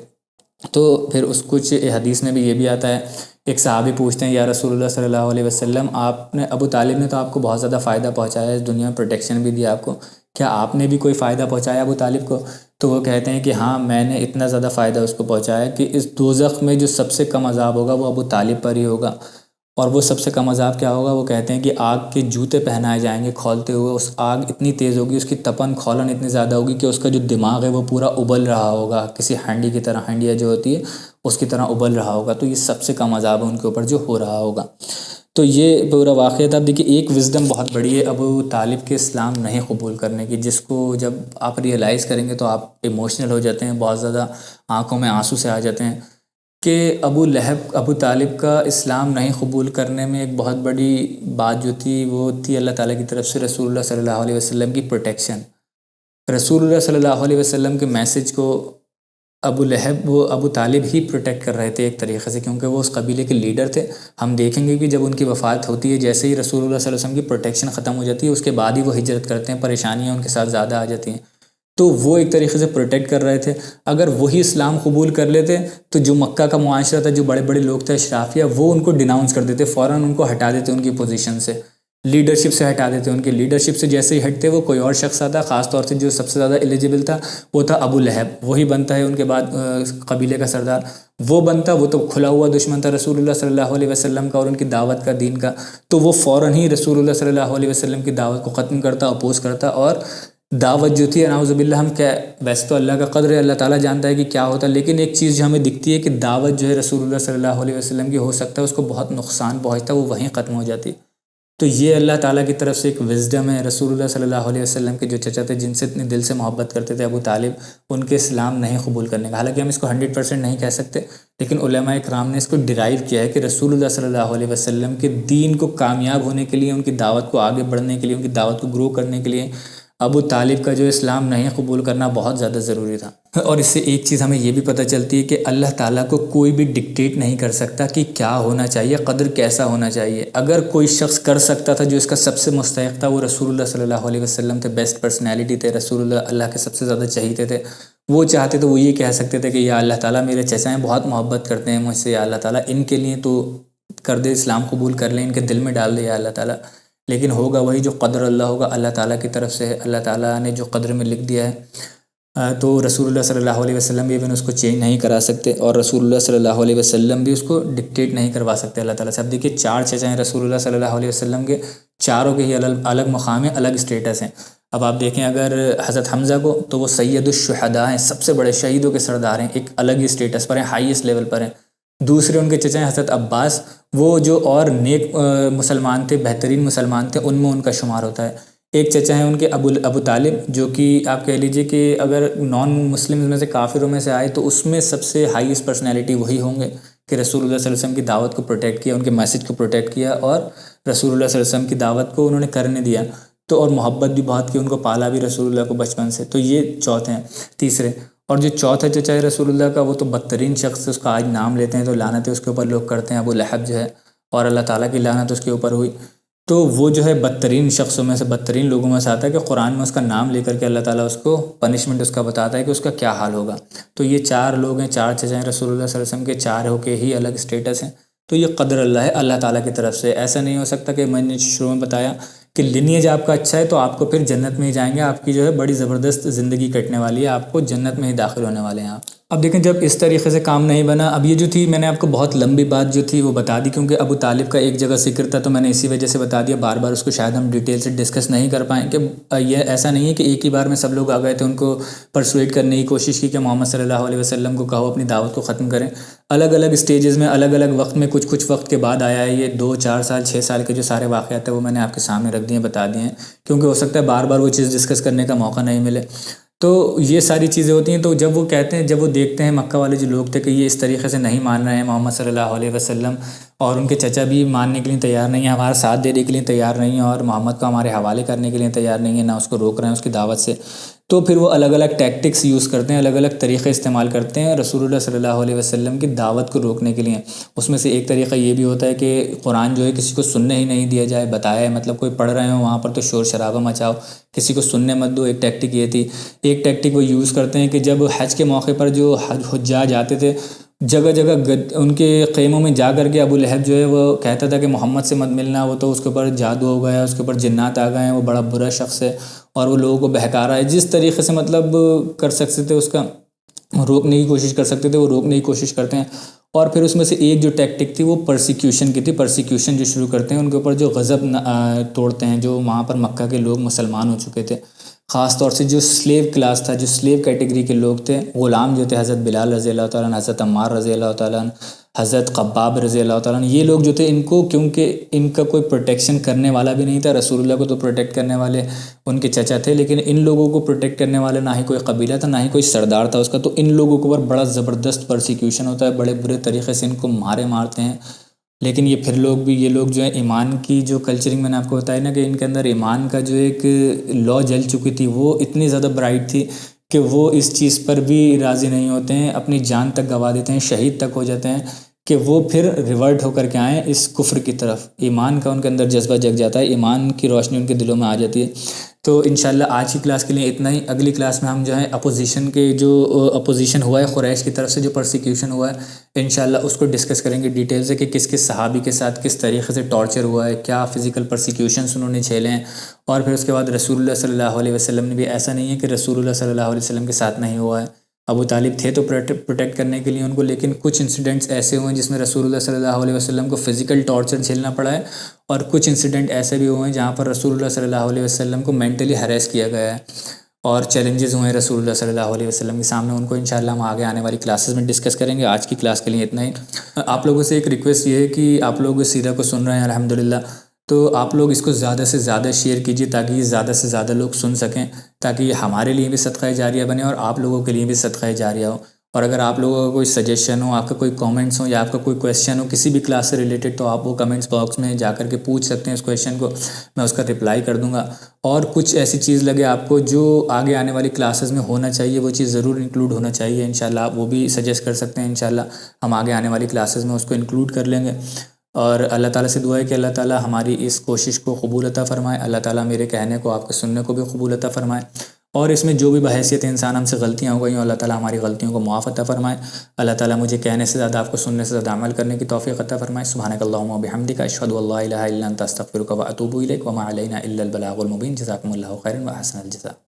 تو پھر اس کچھ حدیث میں بھی یہ بھی آتا ہے، ایک صحابی پوچھتے ہیں یا رسول اللہ صلی اللہ علیہ وسلم، آپ نے ابو طالب نے تو آپ کو بہت زیادہ فائدہ پہنچایا ہے، اس دنیا میں پروٹیکشن بھی دیا آپ کو، کیا آپ نے بھی کوئی فائدہ پہنچایا ابو طالب کو؟ تو وہ کہتے ہیں کہ ہاں میں نے اتنا زیادہ فائدہ اس کو پہنچایا کہ اس دوزخ میں جو سب سے کم عذاب ہوگا وہ ابو طالب پر ہی ہوگا، اور وہ سب سے کم عذاب کیا ہوگا؟ وہ کہتے ہیں کہ آگ کے جوتے پہنائے جائیں گے کھولتے ہوئے، اس آگ اتنی تیز ہوگی، اس کی تپن کھولن اتنی زیادہ ہوگی کہ اس کا جو دماغ ہے وہ پورا ابل رہا ہوگا، کسی ہانڈی کی طرح، ہانڈیا جو ہوتی ہے اس کی طرح ابل رہا ہوگا، تو یہ سب سے کم عذاب ہے ان کے اوپر جو ہو رہا ہوگا۔ تو یہ پورا واقعہ تھا۔ دیکھیے ایک وزڈم بہت بڑی ہے ابو طالب کے اسلام نہیں قبول کرنے کی، جس کو جب آپ ریئلائز کریں گے تو آپ ایموشنل ہو جاتے ہیں، بہت زیادہ آنکھوں میں آنسو سے آ جاتے ہیں کہ ابو طالب کا اسلام نہیں قبول کرنے میں ایک بہت بڑی بات جو تھی وہ تھی اللہ تعالیٰ کی طرف سے رسول اللہ صلی اللہ علیہ وسلم کی پروٹیکشن۔ رسول اللہ صلی اللہ علیہ وسلم کے میسج کو ابو طالب ہی پروٹیکٹ کر رہے تھے ایک طریقے سے، کیونکہ وہ اس قبیلے کے لیڈر تھے۔ ہم دیکھیں گے کہ جب ان کی وفات ہوتی ہے، جیسے ہی رسول اللہ صلی اللہ علیہ وسلم کی پروٹیکشن ختم ہو جاتی ہے، اس کے بعد ہی وہ ہجرت کرتے ہیں، پریشانیاں ان کے ساتھ زیادہ آ جاتی ہیں، تو وہ ایک طریقے سے پروٹیکٹ کر رہے تھے۔ اگر وہی اسلام قبول کر لیتے تو جو مکہ کا معاشرہ تھا، جو بڑے بڑے لوگ تھے اشرافیہ، وہ ان کو ڈیناؤنس کر دیتے، فوراً ان کو ہٹا دیتے ان کی پوزیشن سے، لیڈرشپ سے ہٹا دیتے، ان کی لیڈرشپ سے جیسے ہی ہٹتے وہ کوئی اور شخص آتا، خاص طور سے جو سب سے زیادہ ایلیجبل تھا وہ تھا ابو لہب، وہی بنتا ہے ان کے بعد قبیلے کا سردار، وہ بنتا، وہ تو کھلا ہوا دشمن تھا رسول اللہ صلی اللہ علیہ وسلم کا اور ان کی دعوت کا، دین کا، تو وہ فوراً ہی رسول اللہ صلی اللہ علیہ وسلم کی دعوت کو ختم کرتا، اپوز کرتا، اور دعوت جو تھی نعوذ باللہ، ہم کیا ویسے تو اللہ کا قدر ہے، اللہ تعالیٰ جانتا ہے کہ کیا ہوتا ہے، لیکن ایک چیز جو ہمیں دکھتی ہے کہ دعوت جو ہے رسول اللہ صلی اللہ علیہ وسلم کی ہو سکتا ہے اس کو بہت نقصان پہنچتا ہے، وہ وہیں ختم ہو جاتی۔ تو یہ اللہ تعالیٰ کی طرف سے ایک وزڈم ہے۔ رسول اللہ صلی اللہ علیہ وسلم کے جو چچا تھے، جن سے اتنے دل سے محبت کرتے تھے ابو طالب، ان کے اسلام نہیں قبول کرنے کا، حالانکہ ہم اس کو 100% نہیں کہہ سکتے، لیکن علماء کرام نے اس کو ڈرائیو کیا ہے کہ رسول اللہ صلی اللہ علیہ وسلم کے دین کو کامیاب ہونے کے لیے، ان کی دعوت کو آگے بڑھنے کے لیے، ان کی دعوت کو گرو کرنے کے لیے، ابو طالب کا جو اسلام نہیں قبول کرنا بہت زیادہ ضروری تھا۔ اور اس سے ایک چیز ہمیں یہ بھی پتہ چلتی ہے کہ اللہ تعالیٰ کو کوئی بھی ڈکٹیٹ نہیں کر سکتا کہ کیا ہونا چاہیے، قدر کیسا ہونا چاہیے۔ اگر کوئی شخص کر سکتا تھا جو اس کا سب سے مستحق تھا، وہ رسول اللہ صلی اللہ علیہ وسلم تھے، بیسٹ پرسنالٹی تھے، رسول اللہ اللہ کے سب سے زیادہ چہیتے تھے۔ وہ چاہتے تو وہ یہ کہہ سکتے تھے کہ یا اللہ تعالیٰ میرے چچا ہیں، بہت محبت کرتے ہیں مجھ سے، یا اللہ تعالیٰ ان کے لیے تو کر دے، اسلام قبول کر لیں، ان کے دل میں ڈال دے یا اللہ تعالیٰ۔ لیکن ہوگا وہی جو قدر اللہ ہوگا، اللہ تعالیٰ کی طرف سے، اللہ تعالیٰ نے جو قدر میں لکھ دیا ہے، تو رسول اللہ صلی اللہ علیہ وسلم بھی اس کو چینج نہیں کرا سکتے، اور رسول اللہ صلی اللہ علیہ وسلم بھی اس کو ڈکٹیٹ نہیں کروا سکتے اللہ تعالیٰ سے۔ اب دیکھیے 4 چچا ہیں رسول اللہ صلی اللہ علیہ وسلم کے، چاروں کے ہی الگ مقام ہیں، الگ اسٹیٹس ہیں۔ اب آپ دیکھیں اگر حضرت حمزہ کو، تو وہ سید الشہداء ہیں، سب سے بڑے شہیدوں کے سردار ہیں، ایک الگ ہی اسٹیٹس پر ہیں، ہائیسٹ لیول پر ہیں۔ دوسرے ان کے چچا ہیں حضرت عباس، وہ جو اور نیک مسلمان تھے، بہترین مسلمان تھے، ان میں ان کا شمار ہوتا ہے۔ ایک چچا ہیں ان کے ابو طالب، جو کہ آپ کہہ لیجئے کہ اگر نان مسلم میں سے، کافروں میں سے آئے تو اس میں سب سے ہائیسٹ پرسنالٹی وہی ہوں گے کہ رسول اللہ صلی اللہ علیہ وسلم کی دعوت کو پروٹیکٹ کیا، ان کے میسج کو پروٹیکٹ کیا، اور رسول اللہ صلی اللہ علیہ وسلم کی دعوت کو انہوں نے کرنے دیا، تو اور محبت بھی بہت کی، ان کو پالا بھی رسول اللہ کو بچپن سے۔ تو یہ چوتھے ہیں، تیسرے۔ اور جو چوتھا چچا ہے رسول اللہ کا، وہ تو بدترین شخص ہے، اس کا آج نام لیتے ہیں تو لعنتیں اس کے اوپر لوگ کرتے ہیں، ابو لہب جو ہے، اور اللہ تعالیٰ کی لعنت اس کے اوپر ہوئی۔ تو وہ جو ہے بدترین شخصوں میں سے، بدترین لوگوں میں سے آتا ہے کہ قرآن میں اس کا نام لے کر کے اللہ تعالیٰ اس کو پنشمنٹ اس کا بتاتا ہے کہ اس کا کیا حال ہوگا۔ تو یہ 4 لوگ ہیں، 4 چچا ہیں رسول اللہ صلی اللہ علیہ وسلم کے، 4 ہو کے ہی الگ اسٹیٹس ہیں۔ تو یہ قدر اللہ ہے، اللہ تعالیٰ کی طرف سے۔ ایسا نہیں ہو سکتا کہ میں نے شروع میں بتایا کہ لینیج آپ کا اچھا ہے تو آپ کو پھر جنت میں ہی جائیں گے، آپ کی جو ہے بڑی زبردست زندگی کٹنے والی ہے، آپ کو جنت میں ہی داخل ہونے والے ہیں آپ۔ اب دیکھیں جب اس طریقے سے کام نہیں بنا، اب یہ جو تھی میں نے آپ کو بہت لمبی بات جو تھی وہ بتا دی، کیونکہ ابو طالب کا ایک جگہ ذکر تھا تو میں نے اسی وجہ سے بتا دیا، بار بار اس کو شاید ہم ڈیٹیل سے ڈسکس نہیں کر پائیں کہ یہ ایسا نہیں ہے کہ ایک ہی بار میں سب لوگ آ گئے تھے، ان کو پرسویٹ کرنے کی کوشش کی کہ محمد صلی اللہ علیہ وسلم کو کہو اپنی دعوت کو ختم کریں۔ الگ الگ اسٹیجز میں، الگ الگ وقت میں، کچھ وقت کے بعد آیا ہے یہ 2 4 سال 6 سال کے جو سارے واقعات ہیں وہ میں نے آپ کے سامنے رکھ دیے، بتا دیے ہیں، کیونکہ ہو سکتا ہے بار بار وہ چیز ڈسکس کرنے کا موقع نہیں ملے۔ تو یہ ساری چیزیں ہوتی ہیں۔ تو جب وہ کہتے ہیں، جب وہ دیکھتے ہیں مکہ والے جو لوگ تھے کہ یہ اس طریقے سے نہیں مان رہے ہیں محمد صلی اللہ علیہ وسلم، اور ان کے چچا بھی ماننے کے لیے تیار نہیں ہیں، ہمارا ساتھ دینے کے لیے تیار نہیں ہیں، اور محمد کو ہمارے حوالے کرنے کے لیے تیار نہیں ہیں، نہ اس کو روک رہے ہیں اس کی دعوت سے، تو پھر وہ الگ الگ ٹیکٹکس یوز کرتے ہیں، الگ الگ طریقے استعمال کرتے ہیں رسول اللہ صلی اللہ علیہ وسلم کی دعوت کو روکنے کے لیے۔ اس میں سے ایک طریقہ یہ بھی ہوتا ہے کہ قرآن جو ہے کسی کو سننے ہی نہیں دیا جائے، بتایا ہے، مطلب کوئی پڑھ رہے ہوں وہاں پر تو شور شرابہ مچاؤ، کسی کو سننے مت دو، ایک ٹیکٹک یہ تھی۔ ایک ٹیکٹک وہ یوز کرتے ہیں کہ جب حج کے موقع پر جو حجاج آتے تھے، جگہ جگہ ان کے خیموں میں جا کر کے ابو لہب جو ہے وہ کہتا تھا کہ محمد سے مت ملنا، وہ تو اس کے اوپر جادو ہو گیا، اس کے اوپر جنات آ گئے ہیں، وہ بڑا برا شخص ہے اور وہ لوگوں کو بہکا رہا ہے۔ جس طریقے سے مطلب کر سکتے تھے اس کا روکنے کی کوشش کر سکتے تھے، وہ روکنے کی کوشش کرتے ہیں۔ اور پھر اس میں سے ایک جو ٹیکٹک تھی وہ پرسیکیوشن کی تھی، پرسیکیوشن جو شروع کرتے ہیں ان کے اوپر جو غضب توڑتے ہیں، جو وہاں پر مکہ کے لوگ مسلمان ہو چکے تھے، خاص طور سے جو سلیو کلاس تھا، جو سلیو کیٹیگری کے لوگ تھے، غلام جو تھے، حضرت بلال رضی اللہ تعالیٰ عنہ، حضرت عمار رضی اللہ تعالیٰ عنہ، حضرت قباب رضی اللہ تعالیٰ عنہ، یہ لوگ جو تھے ان کو، کیونکہ ان کا کوئی پروٹیکشن کرنے والا بھی نہیں تھا، رسول اللہ کو تو پروٹیکٹ کرنے والے ان کے چچا تھے، لیکن ان لوگوں کو پروٹیکٹ کرنے والا نہ ہی کوئی قبیلہ تھا، نہ ہی کوئی سردار تھا اس کا، تو ان لوگوں کے اوپر بڑا زبردست پرسیکیوشن ہوتا ہے، بڑے برے طریقے سے ان کو مارتے ہیں۔ لیکن یہ پھر یہ لوگ جو ہے ایمان کی جو کلچرنگ میں نے آپ کو بتایا نا کہ ان کے اندر ایمان کا جو ایک لو جل چکی تھی، وہ اتنی زیادہ برائٹ تھی کہ وہ اس چیز پر بھی راضی نہیں ہوتے ہیں، اپنی جان تک گنوا دیتے ہیں، شہید تک ہو جاتے ہیں کہ وہ پھر ریورٹ ہو کر کے آئیں اس کفر کی طرف۔ ایمان کا ان کے اندر جذبہ جگ جاتا ہے، ایمان کی روشنی ان کے دلوں میں آ جاتی ہے۔ تو انشاءاللہ آج کی کلاس کے لیے اتنا ہی۔ اگلی کلاس میں ہم جو ہے اپوزیشن کے جو اپوزیشن ہوا ہے قریش کی طرف سے، جو پرسیکیوشن ہوا ہے، انشاءاللہ اس کو ڈسکس کریں گے ڈیٹیل سے کہ کس کس صحابی کے ساتھ کس طریقے سے ٹارچر ہوا ہے، کیا فزیکل پرسیکیوشنس انہوں نے جھیلے ہیں، اور پھر اس کے بعد رسول اللہ صلی اللہ علیہ وسلم نے بھی، ایسا نہیں ہے کہ رسول اللہ صلی اللہ علیہ وسلم کے ساتھ نہیں ہوا ہے، ابو طالب تھے تو پروٹیکٹ کرنے کے لیے ان کو، لیکن کچھ انسیڈنٹس ایسے ہوئے ہیں جس میں رسول اللہ صلی اللہ علیہ وسلم کو فزیکل ٹارچر جھیلنا پڑا ہے، اور کچھ انسیڈنٹ ایسے بھی ہوئے ہیں جہاں پر رسول اللہ صلی اللہ علیہ وسلم کو مینٹلی ہریس کیا گیا ہے، اور چیلنجز ہوئے ہیں رسول اللہ صلی اللہ علیہ وسلم کے سامنے، ان کو انشاءاللہ ہم آگے آنے والی کلاسز میں ڈسکس کریں گے۔ آج کی کلاس کے لیے اتنا ہی۔ آپ لوگوں سے ایک ریکویسٹ یہ ہے کہ آپ لوگ سیرہ کو سن رہے ہیں الحمدللہ، تو آپ لوگ اس کو زیادہ سے زیادہ شیئر کیجیے تاکہ یہ زیادہ سے زیادہ لوگ سن سکیں، تاکہ یہ ہمارے لیے بھی صدقہ جاریہ بنے اور آپ لوگوں کے لیے بھی صدقہ جاریہ ہو۔ اور اگر آپ لوگوں کا کوئی سجیشن ہو، آپ کا کوئی کامنٹس ہو یا آپ کا کوئی کویشچن ہو کسی بھی کلاس سے ریلیٹڈ، تو آپ وہ کمنٹس باکس میں جا کر کے پوچھ سکتے ہیں اس کویشچن کو، میں اس کا رپلائی کر دوں گا۔ اور کچھ ایسی چیز لگے آپ کو جو آگے آنے والی کلاسز میں ہونا چاہیے، وہ چیز ضرور انکلوڈ ہونا چاہیے، انشاءاللہ آپ وہ بھی سجیسٹ کر سکتے ہیں، انشاءاللہ ہم آگے آنے والی کلاسز میں اس کو انکلوڈ کر لیں گے۔ اور اللہ تعالیٰ سے دعا ہے کہ اللہ تعالیٰ ہماری اس کوشش کو قبول عطا فرمائے، اللہ تعالیٰ میرے کہنے کو، آپ کے سننے کو بھی قبول عطا فرمائے، اور اس میں جو بھی بحیثیت انسان ہم سے غلطیاں ہو گئی ہوں، اللہ تعالیٰ ہماری غلطیوں کو معاف عطا فرمائے، اللہ تعالیٰ مجھے کہنے سے زیادہ آپ کو سننے سے زیادہ عمل کرنے کی توفیق عطا فرمائے۔ سبحانک اللہم و بحمدک، اشہد ان لا الہ الا انت، استغفرک و اتوب الیک، وما علینا الا البلاغ المبین۔ جزاکم اللہ خیرا و احسن الجزاء۔